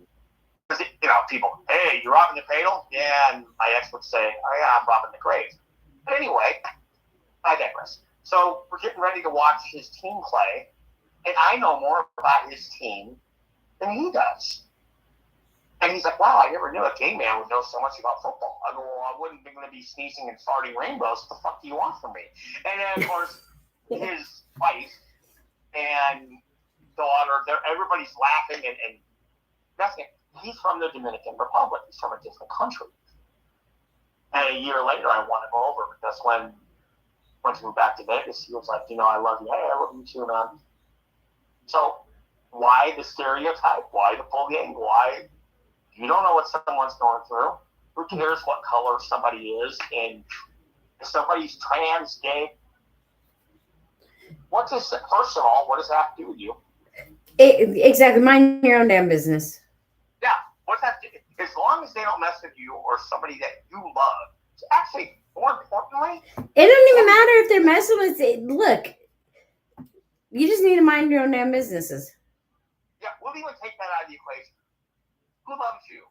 people, hey, you robbing the cradle? Yeah, and my ex would say, oh yeah, I'm robbing the grave. But anyway, I digress. So we're getting ready to watch his team play, and I know more about his team than he does. And he's like, wow, I never knew a gay man would know so much about football. I go, well, I wouldn't be going to be sneezing and farting rainbows. What the fuck do you want from me? And then, of course, his wife and daughter, everybody's laughing and nothing. He's from the Dominican Republic. He's from a different country. And a year later, I won him over because when I went to move back to Vegas, he was like, I love you. Hey, I love you too, man. So why the stereotype? Why the bullying? Why? You don't know what someone's going through. Who cares what color somebody is? And if somebody's trans, gay, first of all, what does that have to do with you? Exactly. Mind your own damn business. Yeah. What's that? As long as they don't mess with you or somebody that you love. Actually, more importantly, it don't even matter if they're messing with it. Look, you just need to mind your own damn businesses. Yeah, we'll even take that out of the equation. Who loves you?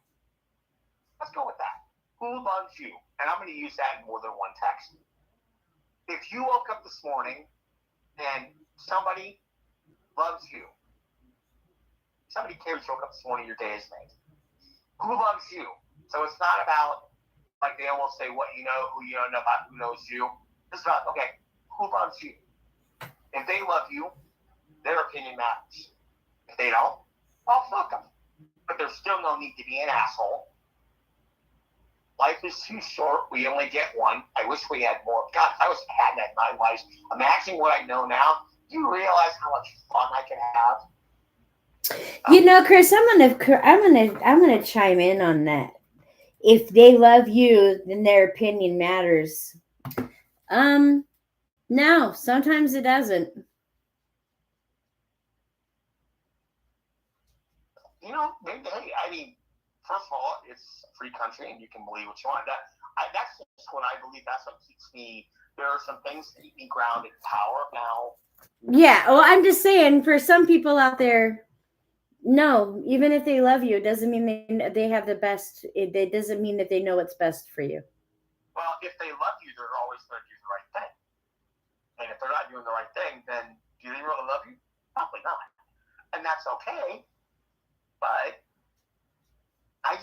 Let's go with that. Who loves you? And I'm going to use that in more than one text. If you woke up this morning and somebody loves you, somebody cares you woke up this morning, your day is made. Who loves you? So it's not about, like they almost say, what you know, who you don't know about, who knows you. It's about, okay, who loves you? If they love you, their opinion matters. If they don't, well, fuck them. But there's still no need to be an asshole. Life is too short. We only get one. I wish we had more. God, if I had that 9 lives, imagine what I know now. Do you realize how much fun I can have? Chris, I'm gonna chime in on that. If they love you, then their opinion matters. No, sometimes it doesn't. maybe, hey, I mean, first of all, it's a free country and you can believe what you want. That's just what I believe. That's what keeps me. There are some things that keep me grounded. Power now. Yeah. Well, I'm just saying, for some people out there, no, even if they love you, it doesn't mean they have the best. It doesn't mean that they know what's best for you. Well, if they love you, they're always going to do the right thing. And if they're not doing the right thing, then do they really love you? Probably not. And that's okay. But I'm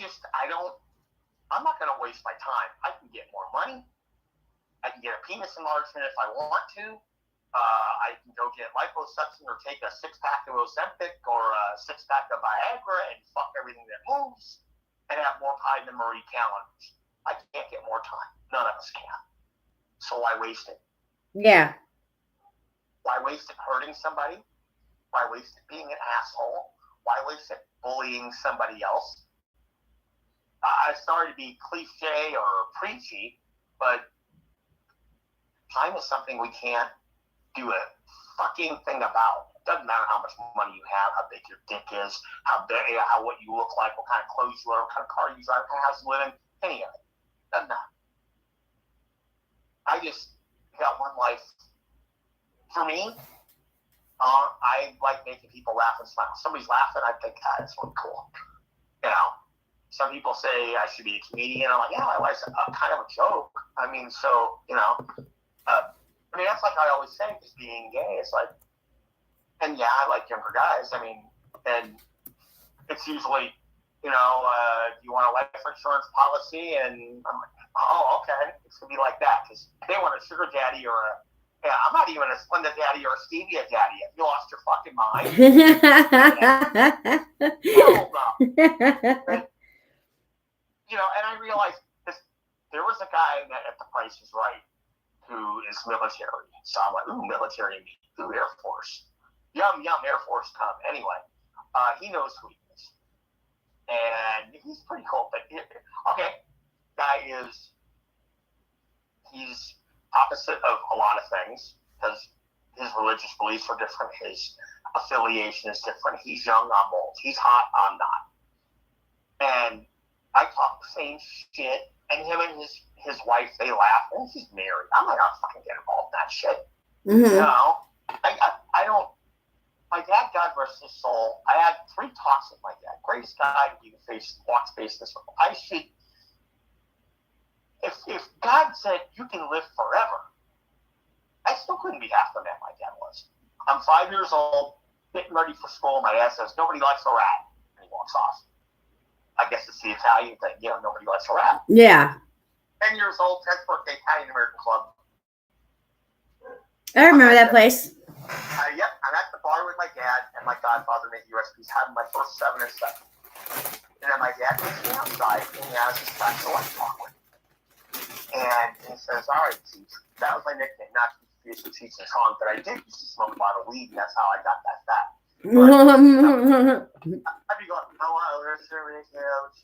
not going to waste my time. I can get more money. I can get a penis enlargement if I want to. I can go get liposuction or take a 6-pack of Ozempic or a 6-pack of Viagra and fuck everything that moves and have more pie than Marie Callender's. I can't get more time. None of us can. So why waste it? Yeah. Why waste it hurting somebody? Why waste it being an asshole? Why waste it bullying somebody else? I'm sorry to be cliche or preachy, but time is something we can't do a fucking thing about. It doesn't matter how much money you have, how big your dick is, what you look like, what kind of clothes you wear, what kind of car you drive, what kind of house you live in, any of it. Doesn't matter. I just got one life. For me, I like making people laugh and smile. Somebody's laughing, I think, that's really cool. Some people say I should be a comedian. I'm like, yeah, I like kind of a joke. I mean, so, that's like I always say, because being gay is like, and yeah, I like younger guys. I mean, and it's usually, do you want a life insurance policy? And I'm like, oh, okay. It's going to be like that, because they want a sugar daddy or I'm not even a Splenda daddy or a Stevia daddy. Have you lost your fucking mind? Hell no. And I realized there was a guy that at The Price is Right who is military. So I'm like, ooh, military me. Ooh, Air Force. Yum, Air Force come. Anyway, he knows who he is. And he's pretty cool. But, he's opposite of a lot of things because his religious beliefs are different. His affiliation is different. He's young, I'm old. He's hot, I'm not. And I talk the same shit, and him and his wife, they laugh, and he's married. I'm not gonna fucking get involved in that shit. Mm-hmm. I don't. My dad, God rest his soul, I had 3 talks with my dad. Greatest guy to walk face this world. I should. If God said you can live forever, I still couldn't be half the man my dad was. I'm 5 years old, getting ready for school. My dad says, nobody likes a rat. And he walks off. I guess it's the Italian thing. Nobody likes a rat. Yeah. 10 years old, 10th birthday, Italian American Club. I remember that place. Yep, I'm at the bar with my dad and my godfather, Nate USP's having my first 7 and 7. And then my dad takes me outside and he has his friend to talk with. And he says, all right, Chief. That was my nickname, not Chief with Cheech and Chong, but I did used to smoke a lot of weed, and that's how I got that fat. I'd be going, I want a original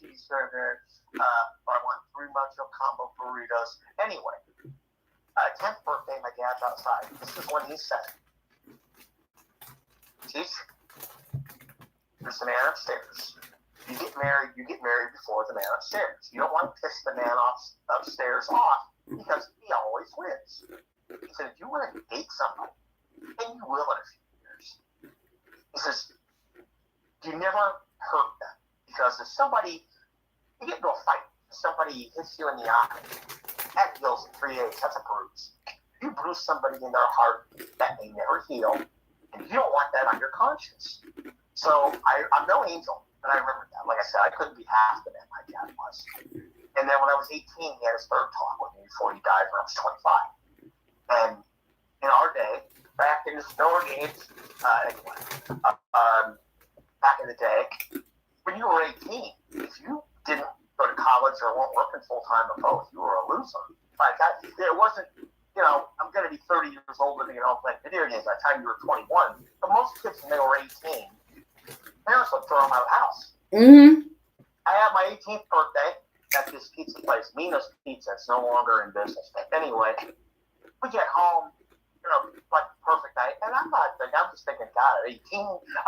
cheeseburger, or I want 3 Macho Combo burritos. Anyway, 10th birthday, my dad's outside. This is when he said, Chief, there's the man upstairs. You get married before the man upstairs. You don't want to piss the man upstairs off because he always wins. He said, if you want to date somebody, and you will in a few years, he says, you never hurt them. Because if you get into a fight, somebody hits you in the eye, that heals in 3 days. That's a bruise. You bruise somebody in their heart, that may never heal, and you don't want that on your conscience. So I'm no angel. And I remember that. Like I said, I couldn't be half the man my dad was. And then when I was 18, he had his 3rd talk with me before he died when I was 25. And in our day, back in the snow days, back in the day, when you were 18, if you didn't go to college or weren't working full-time or both, you were a loser. Like, it wasn't, I'm going to be 30 years old living at home playing video games by the time you were 21. But most kids, when they were 18, parents would throw them out of the house. Mm-hmm. I had my 18th birthday at this pizza place, Mina's Pizza. It's no longer in business. But anyway, we get home, like perfect night. And I'm just thinking, God, at 18,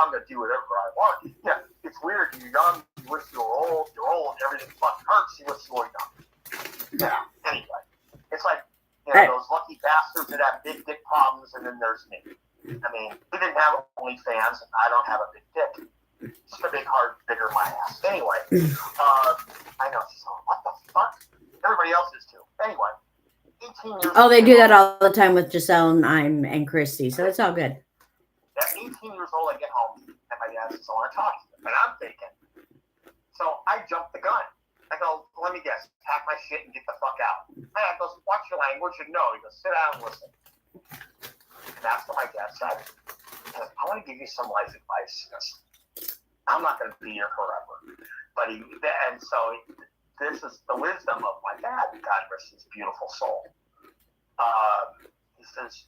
I'm going to do whatever I want. it's weird. You're young, you wish you were old, everything fucking hurts, you wish you were young. Yeah. Anyway, it's like, those lucky bastards that have big dick problems, and then there's me. I mean, we didn't have OnlyFans, and I don't have a big dick. Just a big heart bigger than my ass. Anyway, I know, so what the fuck? Everybody else is too. Anyway, 18 years Oh, they old, do that all the time with Giselle and Christy, so it's all good. At 18 years old, I get home, and my dad says, I want to talk to you. And I'm thinking, so I jump the gun. I go, let me guess, pack my shit and get the fuck out. My dad goes, watch your language, and no. He goes, sit down and listen. And that's what my dad said. He goes, I want to give you some life advice. He goes, I'm not going to be here forever. But this is the wisdom of my dad, God rest his beautiful soul. He says,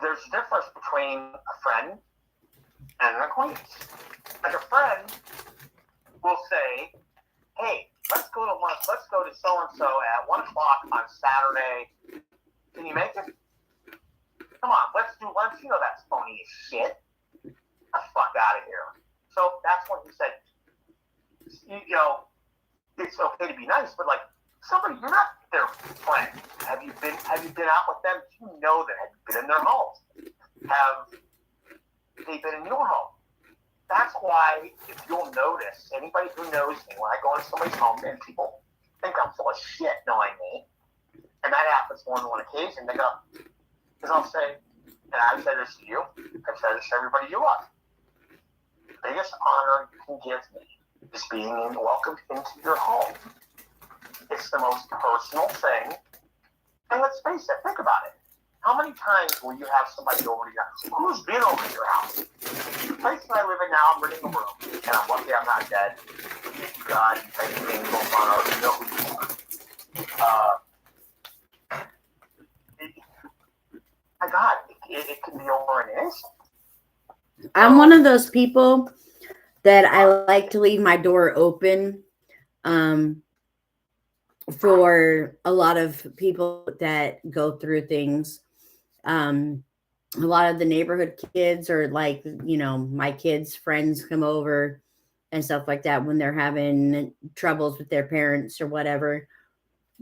there's a difference between a friend and an acquaintance. Like a friend will say, hey, let's go to so-and-so at 1 o'clock on Saturday. Can you make it? Come on, let's do lunch. You know that's phony as shit. Get the fuck out of here. So that's when he said, it's okay to be nice, but like somebody, you're not their friend. Have you been out with them? You know that. Have you been in their homes? Have they been in your home? That's why, if you'll notice, anybody who knows me, when I go into somebody's home, and people think I'm full of shit knowing me, and that happens more than one occasion, they go, because I'll say, and I've said this to you, I've said this to everybody you love, the biggest honor you can give me is being welcomed into your home. It's the most personal thing, and let's face it, think about it. How many times will you have somebody over to your house? Who's been over to your house? The place that I live in now, I'm renting a room, and I'm lucky I'm not dead. Thank you, God, and thank you, angels on earth, you know who you are. My God, it can be over an instant. I'm one of those people that I like to leave my door open for a lot of people that go through things. A lot of the neighborhood kids, or like, my kids' friends come over and stuff like that when they're having troubles with their parents or whatever.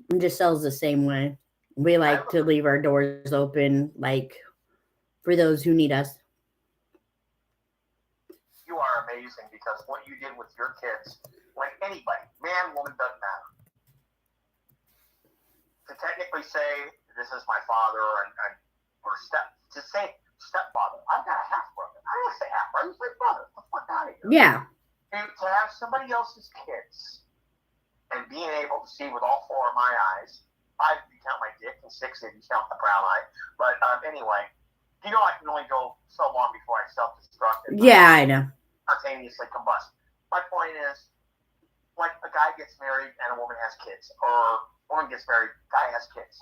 And Giselle's the same way. We like to leave our doors open, like, for those who need us. You are amazing, because what you did with your kids, like anybody, man, woman, doesn't matter. To technically say, this is my father, or stepfather. I've got a half brother. I don't say half brother. He's my brother. Get the fuck out of here. Yeah. And to have somebody else's kids and being able to see with all 4 of my eyes, 5 if you count my dick and 6 if you count the brown eye. But anyway, I can only go so long before I self-destruct. Yeah, I know. Spontaneously combust. My point is, like a guy gets married and a woman has kids, or a woman gets married, guy has kids.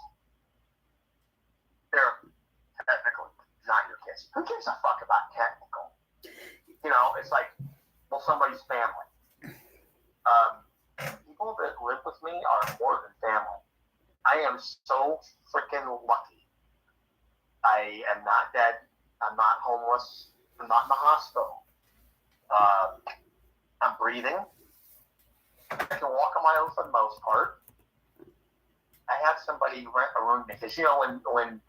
They're technically not your kids. Who gives a fuck about technical? It's like, well, somebody's family. People that live with me are more than family. I am so freaking lucky. I am not dead. I'm not homeless. I'm not in the hospital. I'm breathing. I can walk on my own for the most part. I had somebody rent a room because, when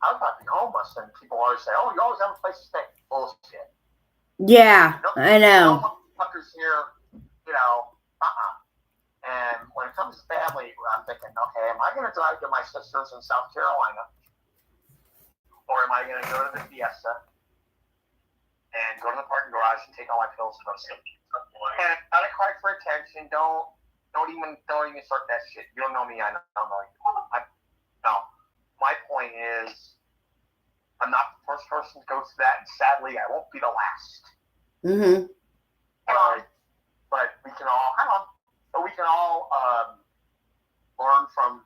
I was about to be homeless, and people always say, oh, you always have a place to stay. Bullshit. Yeah, I know. No motherfuckers here, And when it comes to family, I'm thinking, okay, am I going to drive to my sister's in South Carolina? Or am I going to go to the Fiesta and go to the parking garage and take all my pills and go to sleep? And I don't cry for attention. Don't even start that shit. You don't know me. I don't know you. No. My point is, I'm not the first person to go through that, and sadly, I won't be the last. Mm-hmm. But we can all, learn from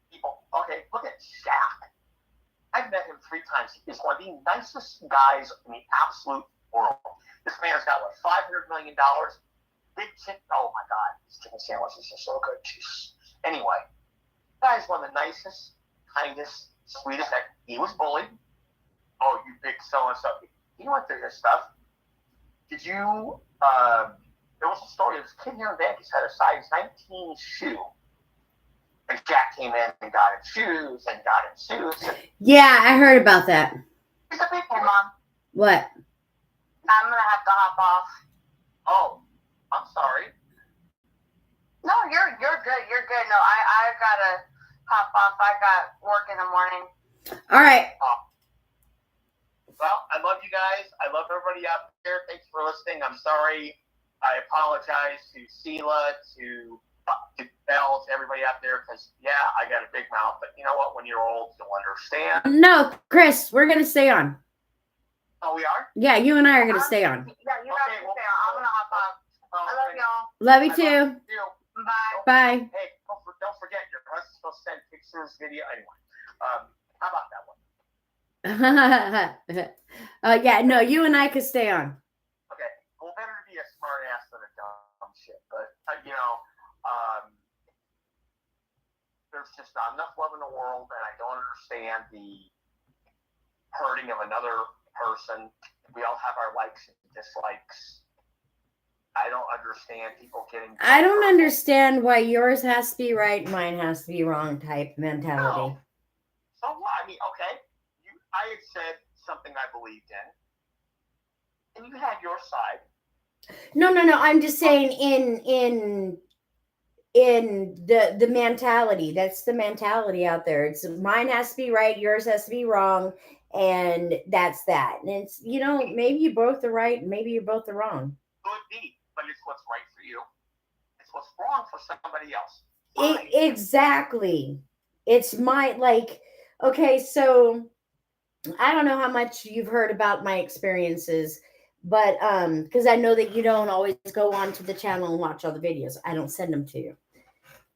people. Okay, look at Shaq. I've met him 3 times. He is one of the nicest guys in the absolute world. This man's got, $500 million? Big chicken. Oh my God, his chicken sandwiches are so good. Jeez. Anyway, guy's one of the nicest, kindest, sweetest. He was bullied. Oh, you big so-and-so. He went through his stuff. Did you? There was a story. There was a kid here in Vegas had a size 19 shoe, and Jack came in and got him shoes and got him suits. And Yeah, I heard about that. he's a big Hey, kid. Mom. What? I'm gonna have to hop off. Oh, I'm sorry. No, you're good. You're good. No, I gotta hop off. I got work in the morning. All right. Well, I love you guys. I love everybody out there. Thanks for listening. I'm sorry. I apologize to Sela, to Belle, to everybody out there, because, yeah, I got a big mouth. But you know what? When you're old, you'll understand. No, Chris, we're going to stay on. Oh, we are? Yeah, you and I are going to stay on. Yeah, you guys can stay on. I'm gonna hop off. Oh, I love y'all. Love you I too. love you. Bye. Bye. Hey, don't forget, your husband's supposed to send pictures, video. Anyway, how about that one? Yeah, no, you and I could stay on. Okay. Well, better to be a smart ass than a dumb shit. But, there's just not enough love in the world, and I don't understand the hurting of another person. We all have our likes and dislikes. I don't understand people getting. I don't understand why yours has to be right, mine has to be wrong type mentality. No. So what? I mean, okay, I had said something I believed in, and you had your side. No. I'm just saying in the mentality. That's the mentality out there. It's mine has to be right, yours has to be wrong, and that's that. And it's maybe you both are right, maybe you both are wrong. Could be, but it's what's right for you. It's what's wrong for somebody else. Exactly. It's okay, so I don't know how much you've heard about my experiences, but because I know that you don't always go onto the channel and watch all the videos. I don't send them to you.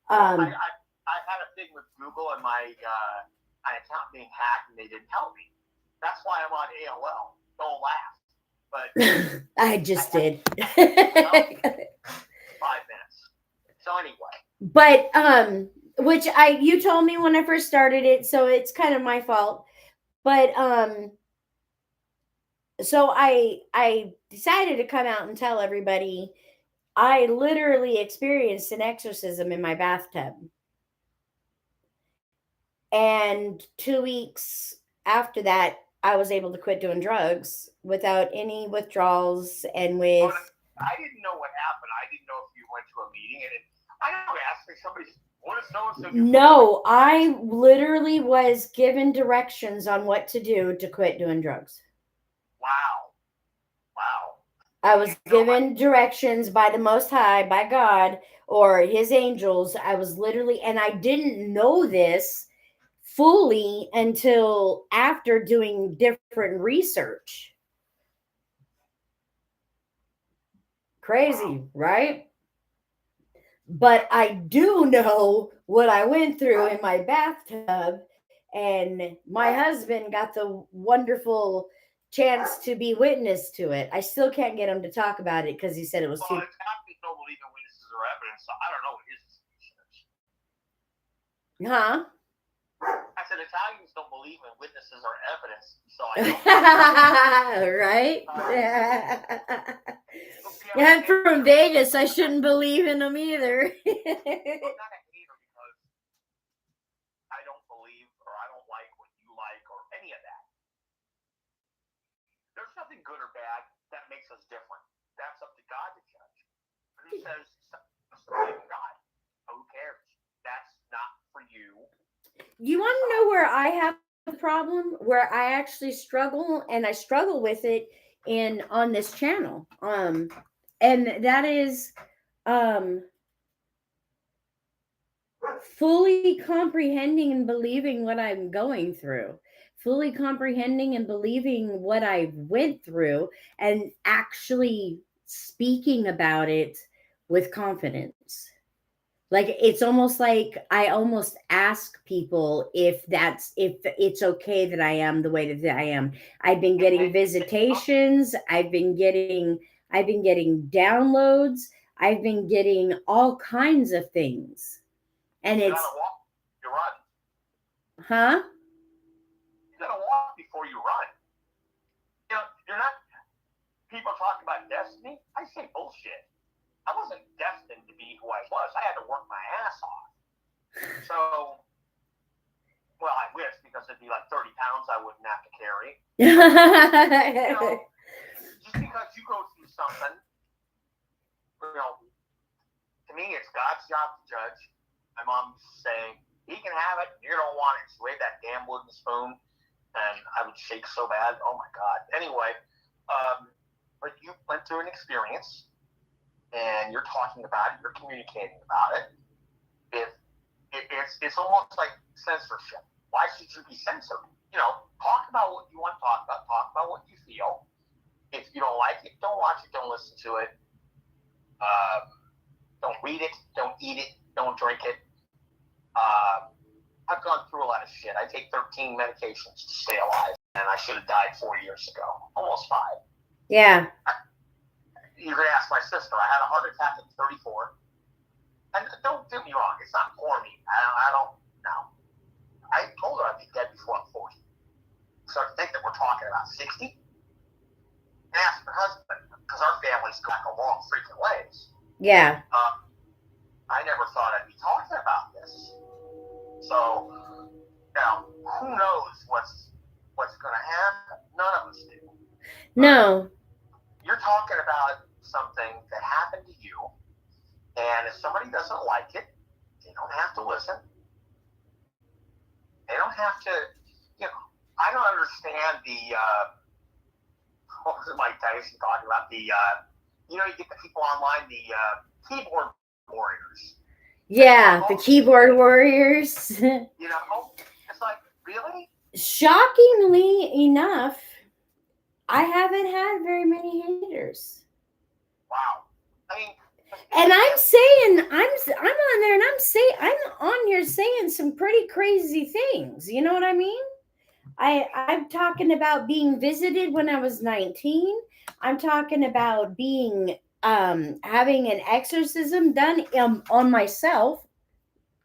I had a thing with Google and my account being hacked, and they didn't help me. That's why I'm on AOL. Don't laugh. But I just did. 5 minutes. So anyway. But which you told me when I first started it, so it's kind of my fault. But so I decided to come out and tell everybody I literally experienced an exorcism in my bathtub. And 2 weeks after that, I was able to quit doing drugs without any withdrawals and with. I didn't know what happened. I didn't know if you went to a meeting and I don't ask me somebody, what is so-and-so do? No, I literally was given directions on what to do to quit doing drugs. Wow. I was given directions by the Most High, by God, or His angels. I was literally, and I didn't know this fully until after doing different research. Crazy, right? But I do know what I went through in my bathtub, and my husband got the wonderful chance to be witness to it. I still can't get him to talk about it because he said it was too. Well, Italians don't believe in witnesses or evidence, so I don't know what his solution is. Huh? I said Italians don't believe in witnesses or evidence, so I don't. Right? I'm from Vegas. I shouldn't believe in them either. I'm not a hater because I don't believe or I don't like what you like or any of that. There's nothing good or bad that makes us different. That's up to God to judge. Who says believe in God? Who cares? That's not for you. You want to know where I have a problem? Where I actually struggle, and I struggle with it on this channel. And that is fully comprehending and believing what I'm going through. Fully comprehending and believing what I went through and actually speaking about it with confidence. Like it's almost like I almost ask people if it's okay that I am the way that I am. I've been getting visitations, I've been getting downloads, I've been getting all kinds of things. And You it's gotta walk, you run. huh? You gotta walk before you run. You're not. People talk about death say bullshit. I wasn't destined to be who I was. I had to work my ass off. So, well, I wish, because it'd be like 30 pounds I wouldn't have to carry. You know, just because you go through something, you know, to me, it's God's job to judge. My mom used to say, he can have it, you don't want it. She waved that damn wooden spoon, and I would shake so bad. Oh, my God. Anyway, but you went through an experience, and you're talking about it, you're communicating about it. It's almost like censorship. Why should you be censored? You know, talk about what you want to talk about what you feel. If you don't like it, don't watch it, don't listen to it. Don't read it, don't eat it, don't drink it. I've gone through a lot of shit. I take 13 medications to stay alive, and I should have died 4 years ago, almost 5. Yeah. You're going to ask my sister. I had a heart attack at 34. And don't get me wrong, it's not for me. I don't know. I told her I'd be dead before I'm 40. So I think that we're talking about 60. And ask her husband, because our families go back a long freaking ways. Yeah. I never thought I'd be talking about this. So, now, who knows what's going to happen? None of us do. No. You're talking about something that happened to you, and if somebody doesn't like it, they don't have to listen. They don't have to, you know, I don't understand what was it Mike Tyson talking about? You get the people online, the keyboard warriors. Yeah, the keyboard warriors. You know, it's like, really? Shockingly enough, I haven't had very many haters. Wow. I mean, and I'm saying, I'm on there and I'm on here saying some pretty crazy things. You know what I mean? I'm talking about being visited when I was 19. I'm talking about being having an exorcism done on myself,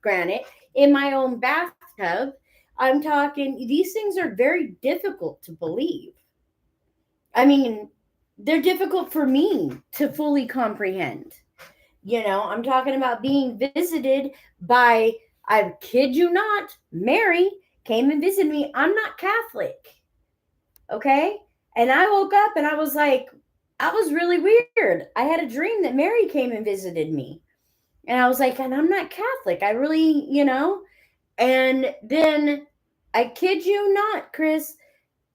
granted, in my own bathtub. I'm talking, these things are very difficult to believe. I mean, they're difficult for me to fully comprehend. You know, I'm talking about being visited by, I kid you not, Mary came and visited me. I'm not Catholic. Okay? And I woke up and I was like, I was really weird. I had a dream that Mary came and visited me. And I was like, and I'm not Catholic. I really, you know. And then, I kid you not, Chris,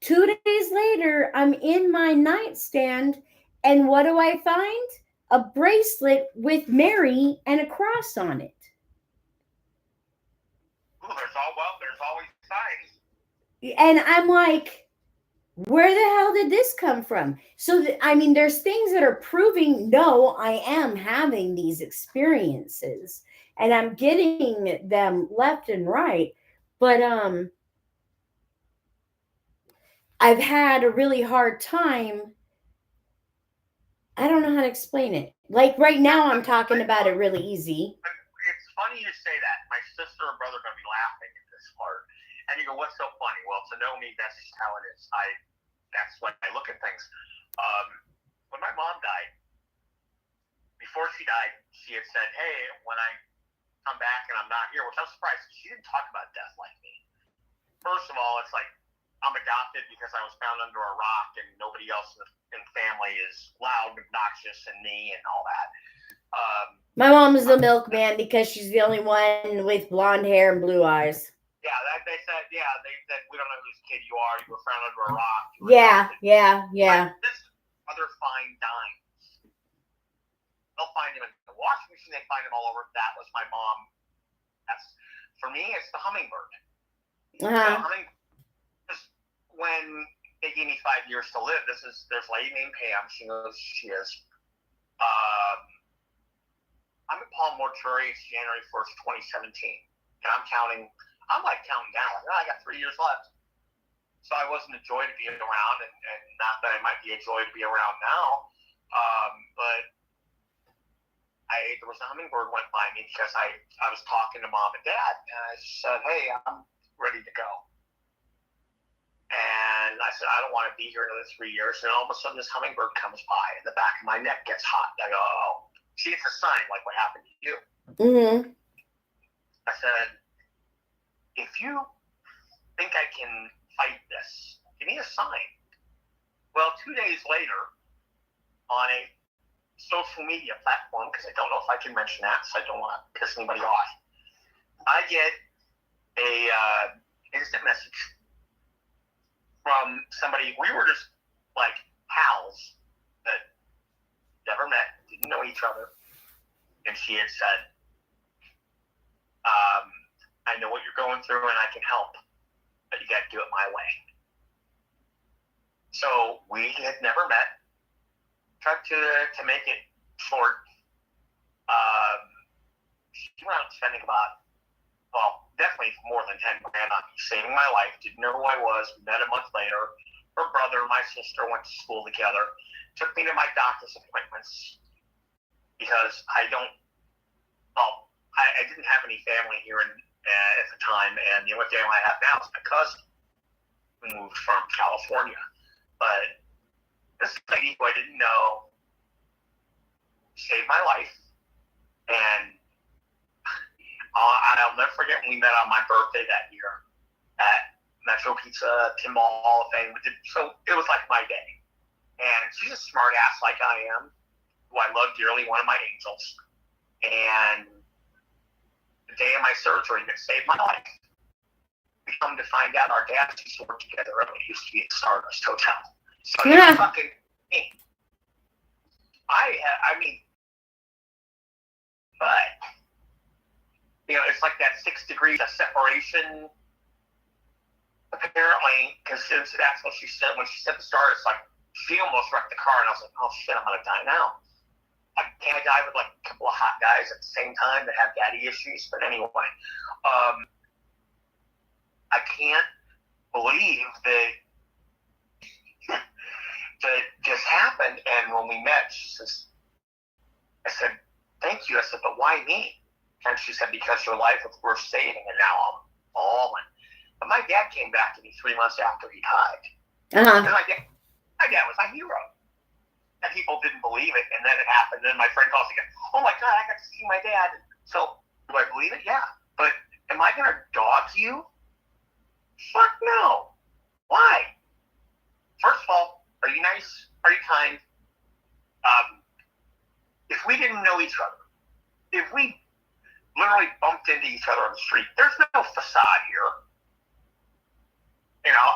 2 days later, I'm in my nightstand. And what do I find? A bracelet with Mary and a cross on it. Ooh, there's always signs. And I'm like, where the hell did this come from? So, I mean, there's things that are proving, no, I am having these experiences and I'm getting them left and right. But I've had a really hard time. I don't know how to explain it. Like right now, I'm talking about it really easy. It's funny you say that. My sister and brother are going to be laughing at this part. And you go, what's so funny? Well, to know me, that's just how it is. That's when I look at things. When my mom died, before she died, she had said, hey, when I come back and I'm not here, which I'm surprised, she didn't talk about death like me. First of all, it's like, I'm adopted because I was found under a rock and nobody else in the family is loud, obnoxious, and me and all that. My mom is the milkman because she's the only one with blonde hair and blue eyes. Yeah, they said, we don't know whose kid you are. You were found under a rock. Yeah. Like, this other fine dimes. They'll find him in the washing machine. They find him all over. That was my mom. For me, it's the hummingbird. When they gave me 5 years to live, there's a lady named Pam. She knows who she is. I'm at Palm Mortuary. It's January 1st, 2017. And I'm counting down. I got 3 years left. So I wasn't a joy to be around, and not that I might be a joy to be around now. But there was a hummingbird went by me because I was talking to mom and dad, and I said, hey, I'm ready to go. And And I said, I don't want to be here another 3 years. And all of a sudden, this hummingbird comes by, and the back of my neck gets hot. I go, oh, see, it's a sign like what happened to you. Mm-hmm. I said, if you think I can fight this, give me a sign. Well, 2 days later, on a social media platform, because I don't know if I can mention that, so I don't want to piss anybody off, I get a instant message from somebody. We were just like pals that never met, didn't know each other, and she had said, I know what you're going through and I can help, but you got to do it my way. So we had never met. Tried to make it short. She went out spending about, well, definitely more than 10 grand on me, saving my life. Didn't know who I was. We met a month later. Her brother and my sister went to school together. Took me to my doctor's appointments because I didn't have any family here at the time, and the only family I have now is my cousin who moved from California. But this lady who I didn't know saved my life, and I'll never forget when we met on my birthday that year at Metro Pizza Pinball Hall of Fame. So it was like my day. And she's a smart ass like I am, who I love dearly, one of my angels. And the day of my surgery that saved my life, we come to find out our dads used to work together. It used to be at Stardust Hotel. So Yeah. fucking me. I mean, but it's like that 6 degrees of separation. Apparently, because that's what she said when she said the Stardust. Like, she almost wrecked the car, and I was like, oh shit, I'm gonna die now. I can't die with like a couple of hot guys at the same time that have daddy issues. But anyway, I can't believe that this happened. And when we met, she says, I said, thank you. I said, but why me? And she said, because your life was worth saving, and now I'm all in. But my dad came back to me 3 months after he died. Uh-huh. And my dad was my hero. And people didn't believe it, and then it happened. And then my friend calls again, oh my God, I got to see my dad. So, do I believe it? Yeah. But am I going to dog you? Fuck no. Why? First of all, are you nice? Are you kind? If we didn't know each other, if we literally bumped into each other on the street, there's no facade here.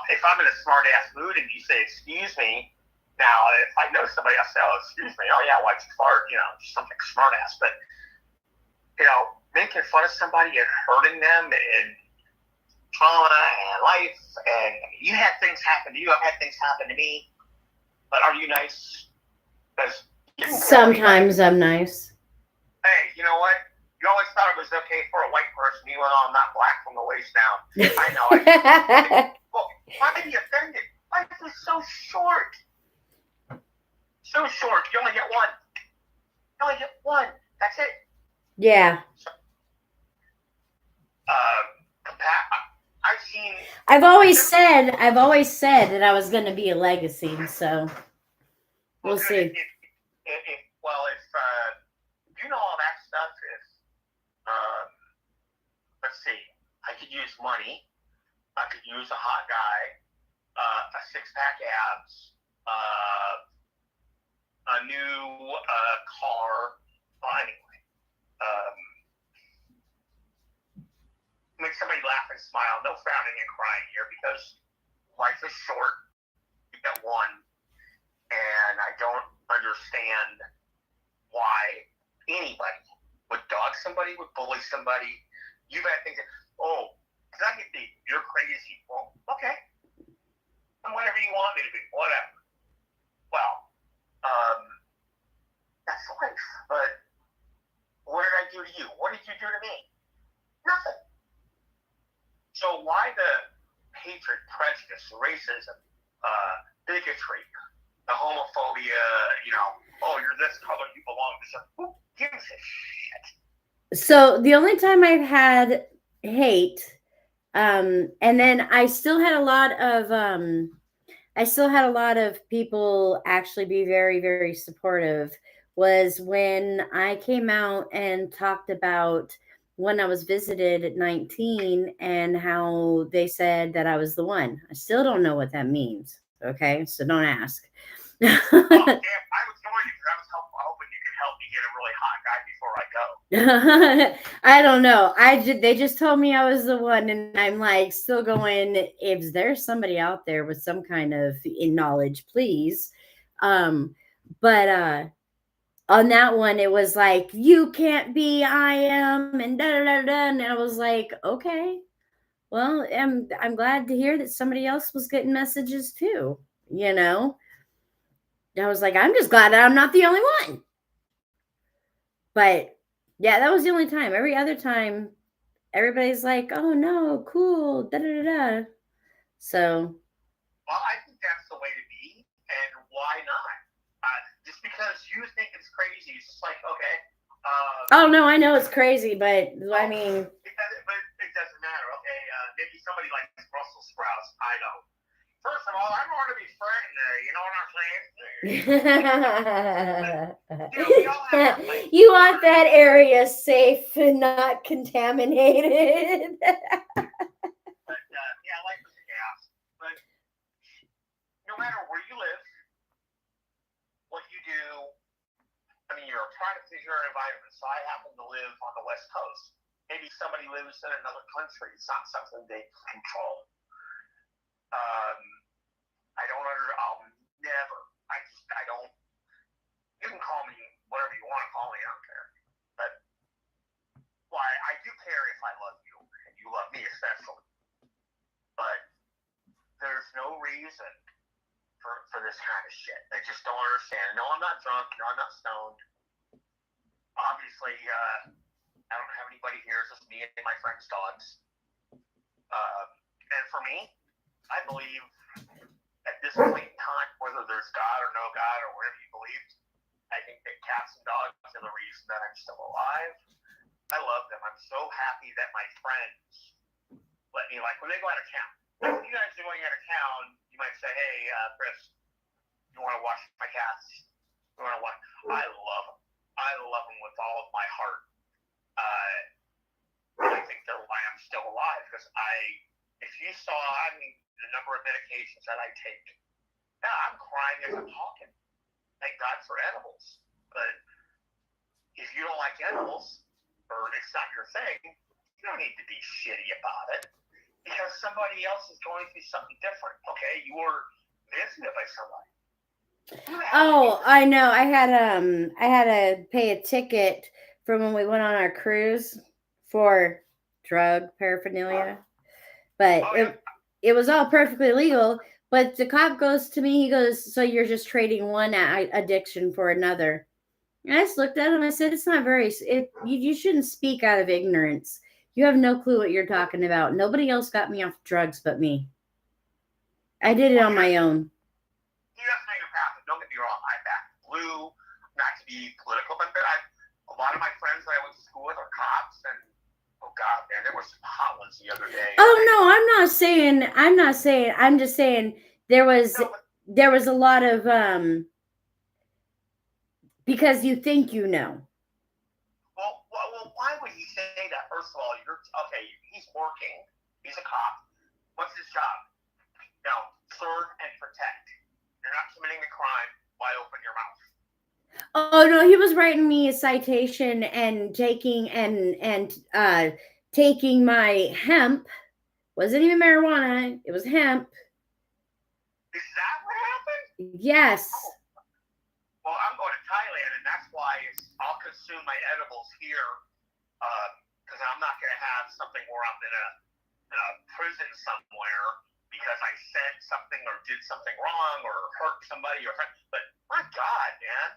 If I'm in a smart-ass mood and you say, excuse me, now, if I know somebody, I'll say, oh, excuse me, oh, yeah, why'd you fart? Something smart-ass. But, making fun of somebody and hurting them and trauma and life, and you had things happen to you, I've had things happen to me, but are you nice? Because Sometimes I'm nice. Hey, you know what? You always thought it was okay for a white person. You went, oh, I'm not black from the waist down. I know. Well, why are you offended? Life is so short. So short. You only get one. You only get one. That's it. Yeah. So, I've always said that I was going to be a legacy, so we'll see. If you know all that stuff, let's see, I could use money, I could use a hot guy, a six-pack abs, a new car. Well, anyway, make somebody laugh and smile. No frowning and crying here, because life is short. You get one, and I don't understand why anybody would dog somebody, would bully somebody. You've had things that, because I get you're crazy. Well, okay. I'm whatever you want me to be, whatever. Well, that's life. But what did I do to you? What did you do to me? Nothing. So why the hatred, prejudice, racism, bigotry, the homophobia, you're this color, you belong to some. Who gives a shit? So the only time I've had hate, and then I still had a lot of I still had a lot of people actually be very, very supportive was when I came out and talked about when I was visited at 19 and how they said that I was the one. I still don't know what that means. Okay, so don't ask. Oh, damn, I was going because I was hoping you could help me get a really hot guy before I go. I don't know. They just told me I was the one, and I'm like still going. If there's somebody out there with some kind of knowledge, please. But on that one, it was like you can't be, I am, and da da da da. And I was like, okay, well, I'm glad to hear that somebody else was getting messages too. You know, I was like, I'm just glad that I'm not the only one. But yeah, that was the only time. Every other time, everybody's like, "Oh no, cool, da da da da." So, well, I think that's the way to be, and why not? Just because you think it's crazy, it's just like, okay. Oh no, I know it's crazy, but I mean, it doesn't matter. Okay, maybe somebody likes Brussels sprouts. I don't. First of all, I don't want to be frightened. You know what I'm saying? You want that area safe and not contaminated. But yeah, life is a gas. But no matter where you live, what you do, I mean, you're a product of your environment. So I happen to live on the West Coast. Maybe somebody lives in another country. It's not something they control. I'll never. I don't. You can call me whatever you want to call me. I don't care. But why I do care if I love you and you love me especially. But there's no reason for this kind of shit. I just don't understand. No, I'm not drunk. No, I'm not stoned. Obviously, I don't have anybody here. It's just me and my friend's dogs. And for me, I believe at this point in time, whether there's God or no God or whatever you believe, I think that cats and dogs are the reason that I'm still alive. I love them. I'm so happy that my friends let me, like, when they go out of town. Like, when you guys are going out of town, you might say, hey, Chris, you want to watch my cats? You want to watch? I love them. I love them with all of my heart. I think they're why I'm still alive, because if you saw, the number of medications that I take, yeah, I'm crying as I'm talking. Thank God for edibles. But if you don't like edibles, or it's not your thing, you don't need to be shitty about it, because somebody else is going through something different. Okay, you were visited by somebody. Oh, I know. I had to pay a ticket from when we went on our cruise for drug paraphernalia, but it was all perfectly legal. But the cop goes to me, he goes, "So you're just trading one addiction for another?" And I just looked at him. I said, "It's not very. You shouldn't speak out of ignorance. You have no clue what you're talking about. Nobody else got me off drugs but me. I did it on my own." You have to know your path. Don't get me wrong. I back blue, not to be political, but a lot of my friends that I went to school with are cops, and oh god, man, there were some hot ones the other day. Oh no, I'm not saying. I'm just saying there was a lot of because you think you know. Well, why would he say that? First of all, he's working. He's a cop. What's his job? No, serve and protect. You're not committing a crime. Why open your mouth? Oh no, he was writing me a citation and taking taking my hemp. Wasn't even marijuana. It was hemp. Is that what happened? Yes. Oh. Well, I'm going to Thailand, and that's why I'll consume my edibles here, because I'm not going to have something where I'm in a prison somewhere because I said something or did something wrong or hurt somebody or. But my God, man.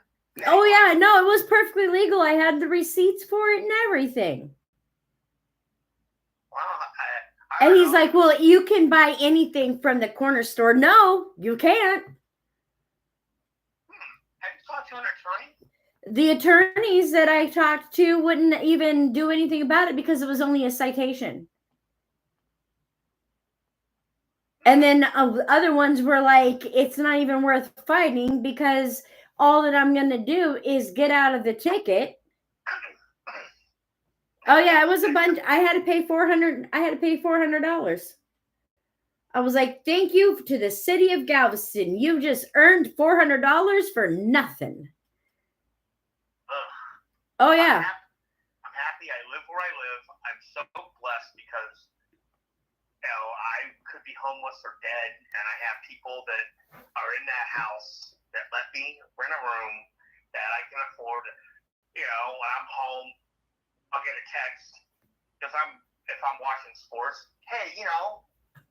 Oh yeah, no, it was perfectly legal. I had the receipts for it and everything. Wow. And he's like, "Well, you can buy anything from the corner store." No, you can't. Have you talked to an attorney? The attorneys that I talked to wouldn't even do anything about it because it was only a citation. And then other ones were like, it's not even worth fighting because all that I'm going to do is get out of the ticket. Oh yeah, it was a bunch. I had to pay $400. I was like, thank you to the city of Galveston. You just earned $400 for nothing. Oh yeah. I'm happy I live where I live. I'm so blessed because I could be homeless or dead, and I have people that are in that house that let me rent a room that I can afford. When I'm home, I'll get a text because if I'm watching sports. Hey,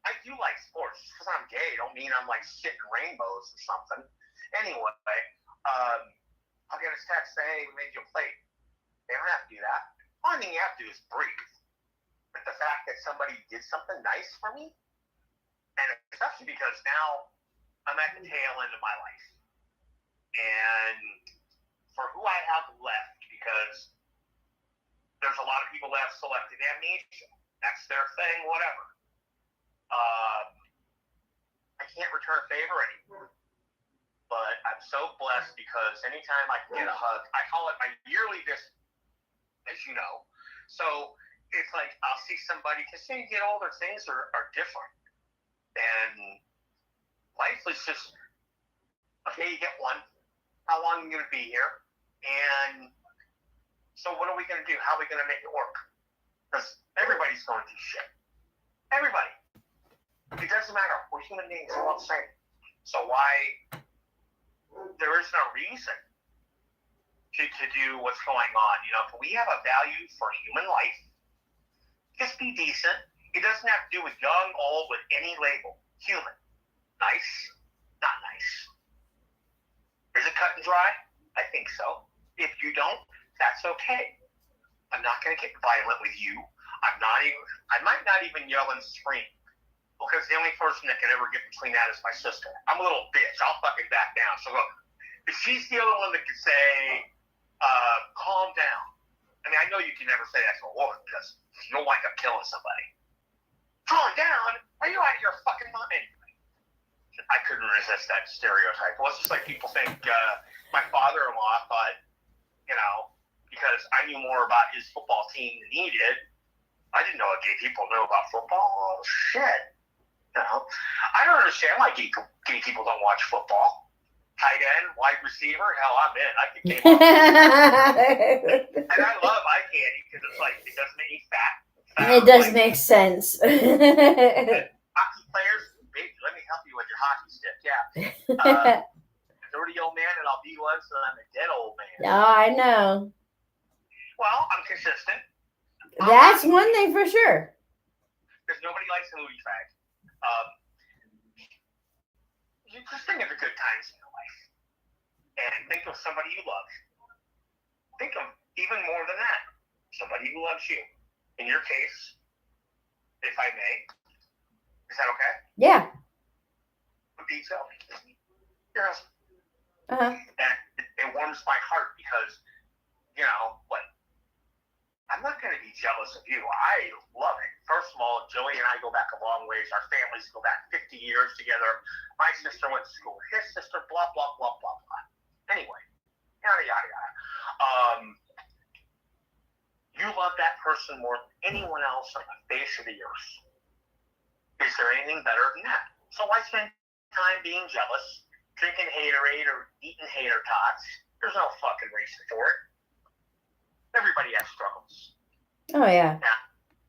I do like sports. Just because I'm gay don't mean I'm like shitting rainbows or something. Anyway, I'll get a text saying, hey, we made you a plate. They don't have to do that. Only thing you have to do is breathe. But the fact that somebody did something nice for me, and especially because now I'm at the tail end of my life. And for who I have left, because there's a lot of people that have selective amnesia. That's their thing, whatever. I can't return a favor anymore. But I'm so blessed because anytime I can get a hug, I call it my yearly visit, as you know. So it's like I'll see somebody, because when you get older, things are different. And life is just, okay, you get one. How long are you going to be here? And so what are we going to do? How are we going to make it work? Because everybody's going through shit. Everybody. It doesn't matter. We're human beings. We're all the same. So why there is no reason to do what's going on. If we have a value for human life, just be decent. It doesn't have to do with young, old, with any label. Human. Nice, not nice. Is it cut and dry? I think so. If you don't, that's okay. I'm not going to get violent with you. I might not even yell and scream. Because the only person that can ever get between that is my sister. I'm a little bitch. I'll fucking back down. So if she's the other one that can say, calm down. I mean, I know you can never say that to a woman because you'll wind up killing somebody. Calm down? Are you out of your fucking mind? I couldn't resist that stereotype. Well, it's just like people think my father-in-law thought, because I knew more about his football team than he did. I didn't know what gay people know about football. Oh, shit. I don't understand why gay people don't watch football. Tight end, wide receiver, hell, I'm in. I could game up. And I love eye candy because it's like, it doesn't make me fat. It does make sense. Hockey players, baby, let me help you with your hockey stick. Yeah. Dirty old man, and I'll be one, so I'm a dead old man. Oh, I know. Well, I'm consistent. That's one thing for sure. Because nobody likes a movie fag. You just think of the good times in your life. And think of somebody you love. Think of even more than that. Somebody who loves you. In your case, if I may. Is that okay? Yeah. Would be so. Your husband. Uh-huh. And it warms my heart because, I'm not going to be jealous of you. I love it. First of all, Joey and I go back a long ways. Our families go back 50 years together. My sister went to school with his sister, blah, blah, blah, blah, blah. Anyway, yada, yada, yada. You love that person more than anyone else on the face of the earth. Is there anything better than that? So why spend time being jealous, drinking haterade or eating hater tots? There's no fucking reason for it. Everybody has struggles. Oh, yeah.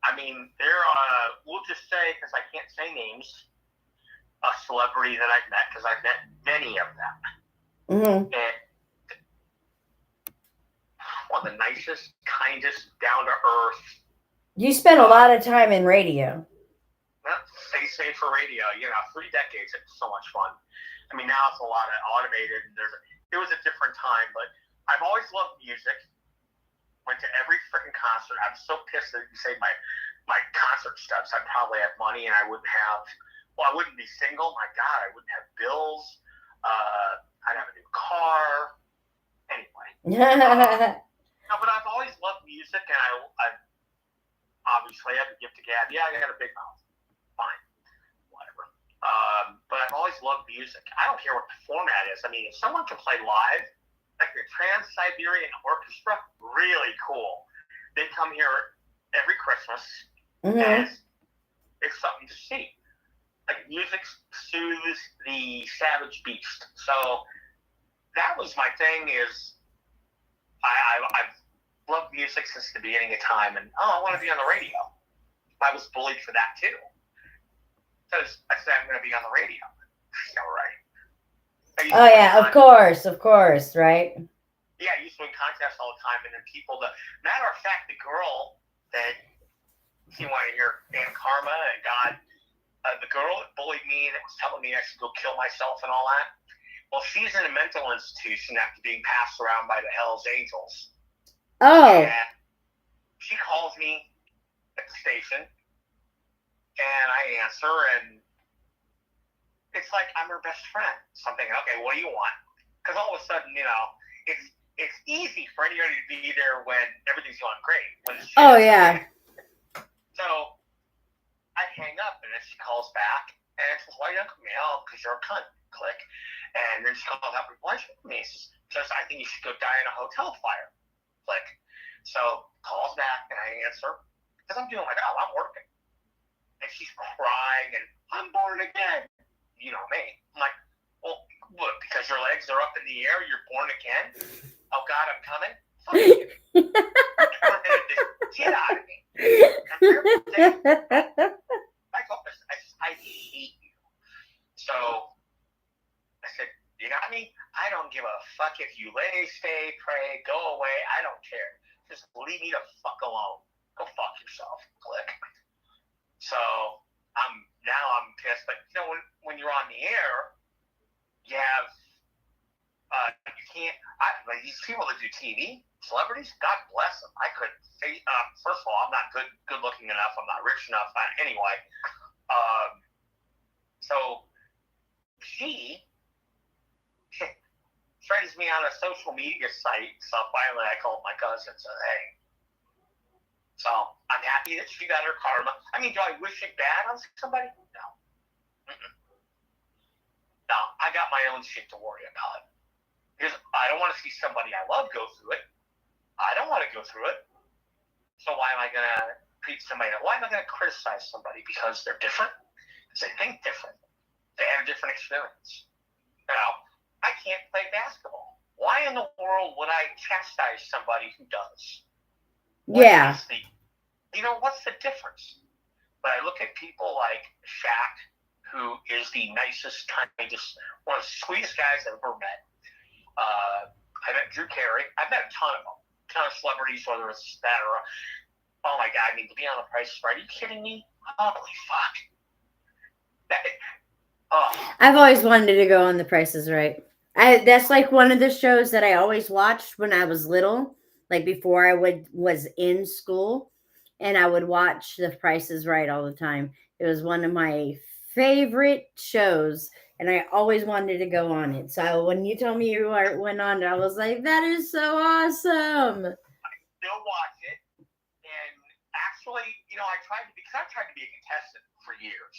I mean, we'll just say, because I can't say names, a celebrity that I've met, because I've met many of them. Mm-hmm. And one of the nicest, kindest, down-to-earth. You spent a lot of time in radio. They say for radio, 3 decades, it's so much fun. I mean, now it's a lot of automated, and it was a different time, but I've always loved music. Went to every freaking concert. I'm so pissed that you say my concert stubs. I'd probably have money and I wouldn't be single. My God, I wouldn't have bills. I'd have a new car. Anyway. No, but I've always loved music, and I obviously have to give to Gab. Yeah, I got a big mouth. Fine. Whatever. loved music. I don't care what the format is. I mean, if someone can play live, like the Trans-Siberian Orchestra, really cool. They come here every Christmas, and it's something to see. Like, music soothes the savage beast. So that was my thing. Is I've loved music since the beginning of time, and I want to be on the radio. I was bullied for that too, because I said I'm going to be on the radio. Yeah, right. Oh yeah, of course, right? Yeah, I used to win contests all the time, and then matter of fact, the girl that you want to hear, Dan Karma, and God, the girl that bullied me and that was telling me I should go kill myself and all that. Well, she's in a mental institution after being passed around by the Hells Angels. Oh. And she calls me at the station, and I answer, and it's like I'm her best friend. So I'm thinking, okay, what do you want? Because all of a sudden, it's easy for anybody to be there when everything's going great. Oh, yeah. So I hang up, and then she calls back, and says, why don't you call me? Oh, because you're a cunt. Click. And then she calls out, why don't you call me? She says, I think you should go die in a hotel fire. Click. So calls back, and I answer, because I'm doing my job. I'm working. And she's crying, and I'm born again. You know me. I'm like, well, look, because your legs are up in the air, you're born again? Oh, God, I'm coming? Fuck you. Get out of me. I hate you. So I said, you got me? I don't give a fuck if you lay, stay, pray, go away. I don't care. Just leave me the fuck alone. Go fuck yourself. Click. So now I'm pissed. But when you're on the air, you have you can't. Like these people that do TV, celebrities, God bless them. I couldn't say. First of all, I'm not good looking enough. I'm not rich enough. Anyway, so she friends me on a social media site. So finally, I called my cousin and said, "Hey." So I'm happy that she got her karma. I mean, do I wish it bad on somebody? No. Mm-mm. No, I got my own shit to worry about. Because I don't want to see somebody I love go through it. I don't want to go through it. So why am I going to treat somebody? Why am I going to criticize somebody because they're different? Because they think different. They have a different experience. I can't play basketball. Why in the world would I chastise somebody who does? Yeah. What's the difference? But I look at people like Shaq, who is the nicest, kindest, one of the sweetest guys I've ever met. I met Drew Carey. I've met a ton of them. A ton of celebrities, whether it's that or, oh my God, I need to be on The Price is Right. Are you kidding me? Holy fuck. I've always wanted to go on The Price is Right. That's like one of the shows that I always watched when I was little, like before I was in school, and I would watch The Price is Right all the time. It was one of my favorite shows, and I always wanted to go on it. So when you told me you went on it, I was like, that is so awesome. I still watch it, and actually, I've tried to be a contestant for years.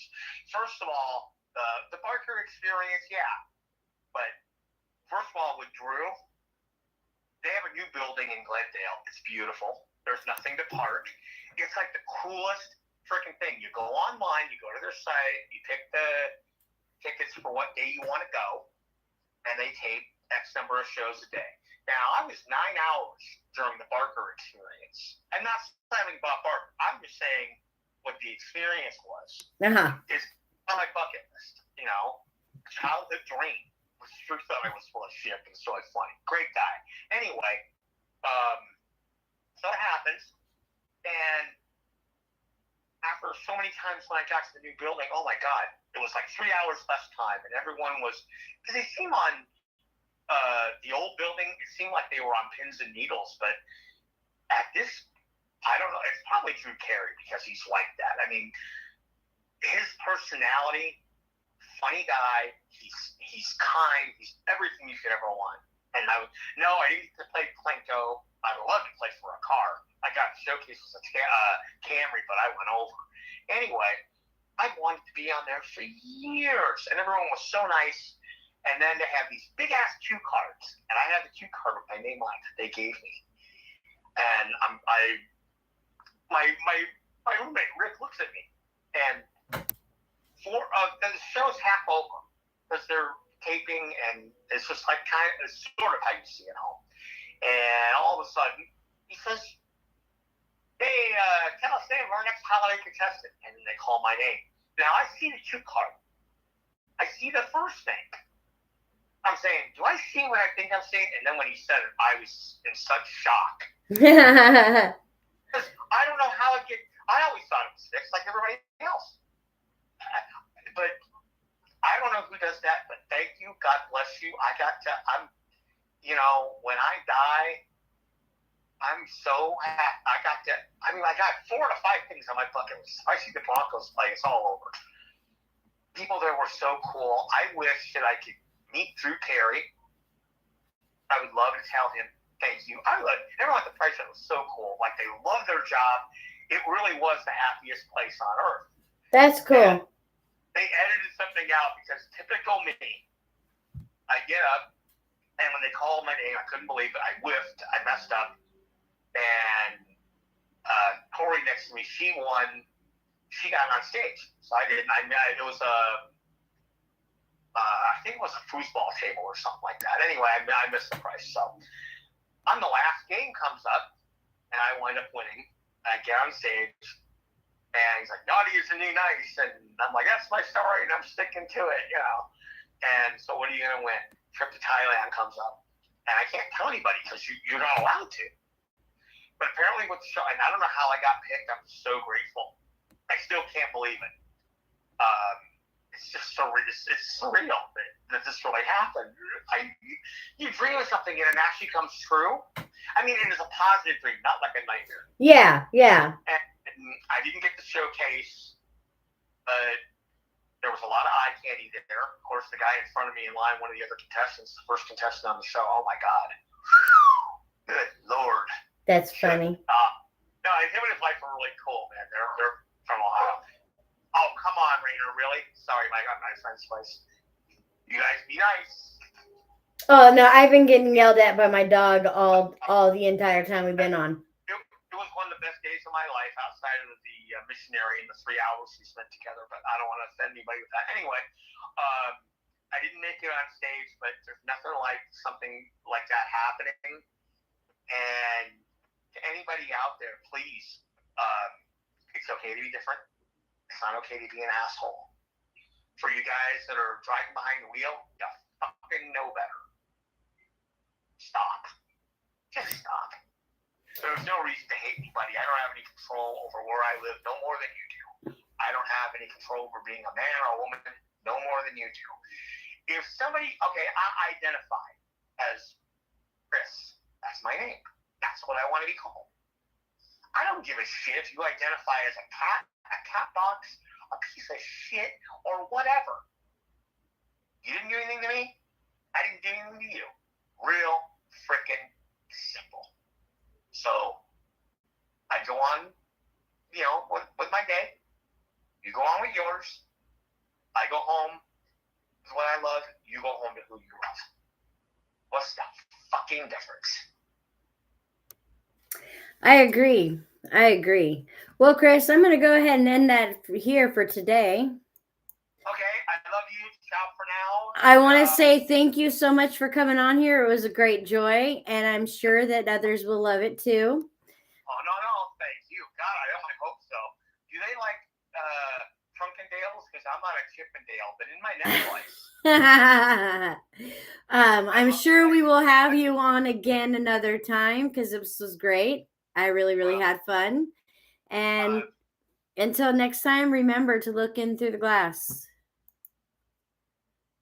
First of all, the Barker experience, yeah. But first of all, with Drew, they have a new building in Glendale. It's beautiful. There's nothing to park. It's like the coolest freaking thing. You go online, you go to their site, you pick the tickets for what day you want to go, and they tape X number of shows a day. Now, I was 9 hours during the Barker experience. I'm not slamming Bob Barker. I'm just saying what the experience was. Is on my bucket list, childhood dream. Drew thought I was full of shit, but it's really funny. Great guy. Anyway, so it happens, and after so many times when I got to the new building, oh my God, it was like 3 hours less time, and everyone was, because they seem on the old building, it seemed like they were on pins and needles, but at this, I don't know, it's probably Drew Carey because he's like that. I mean, his personality, funny guy, he's kind, he's everything you could ever want. And I didn't get to play Plinko. I would love to play for a car. I got showcases of Camry, but I went over. Anyway, I've wanted to be on there for years, and everyone was so nice. And then they have these big ass cue cards, and I have the cue card with my name on it that they gave me. And my roommate Rick looks at me, and the show's half over because they're taping, and it's just like it's sort of how you see it home. And all of a sudden, he says, "Hey, tell us the name of our next holiday contestant," and they call my name. Now I see the cue card. I see the first name. I'm saying, do I see what I think I'm seeing? And then when he said it, I was in such shock. Because I don't know how it gets. I always thought it was fixed like everybody else. But I don't know who does that, but thank you. God bless you. When I die, I'm so happy. I got 4 to 5 things on my bucket list. If I see the Broncos play, it's all over. People there were so cool. I wish that I could meet Drew Carey. I would love to tell him thank you. Everyone at the Price Center was so cool. Like, they loved their job. It really was the happiest place on earth. That's cool. And they edited something out because typical me. I get up, and when they called my name, I couldn't believe it. I whiffed. I messed up. And Tori next to me, she won. She got on stage. So I didn't. It was I think it was a foosball table or something like that. Anyway, I missed the price. So on the last game comes up, and I wind up winning. I get on stage, and he's like, "Naughty is the new nice," and I'm like, "That's my story, and I'm sticking to it, you know." And so, what are you gonna win? Trip to Thailand comes up, and I can't tell anybody because you're not allowed to. But apparently, with the show, and I don't know how I got picked. I'm so grateful. I still can't believe it. It's just it's surreal that this really happened. You dream of something and it actually comes true. I mean, it is a positive dream, not like a nightmare. Yeah. And I didn't get the showcase, but there was a lot of eye candy there. Of course, the guy in front of me in line, one of the other contestants, the first contestant on the show. Oh my God! Good Lord. That's funny. No, him and his wife are really cool, man. They're from Ohio. Oh, come on, Rainer, really? Sorry, my friend's place. You guys be nice. Oh no, I've been getting yelled at by my dog all the entire time we've been on. It was one of the best days of my life outside of the missionary and the 3 hours we spent together, but I don't want to offend anybody with that. Anyway, I didn't make it on stage, but there's nothing like something like that happening. And to anybody out there, please, it's okay to be different. It's not okay to be an asshole. For you guys that are driving behind the wheel, you fucking know better. Stop. Just stop. There's no reason to hate anybody. I don't have any control over where I live, no more than you do. I don't have any control over being a man or a woman, no more than you do. If somebody, I identify as Chris. That's my name. That's what I want to be called. I don't give a shit if you identify as a cat box, a piece of shit, or whatever. You didn't do anything to me. I didn't do anything to you. Real freaking simple. So I go on, with my day. You go on with yours. I go home with what I love. You go home to who you love. What's the fucking difference? I agree. Well, Chris, I'm going to go ahead and end that here for today. Okay, I love you. Ciao for now. I want to say thank you so much for coming on here. It was a great joy, and I'm sure that others will love it too. Oh, no, thank you. God, I only hope so. Do they like Trunkendales? Because I'm not a Chippendale, but in my next life. I'm sure we will have you on again another time because this was great. I really had fun. And until next time, remember to look in through the glass.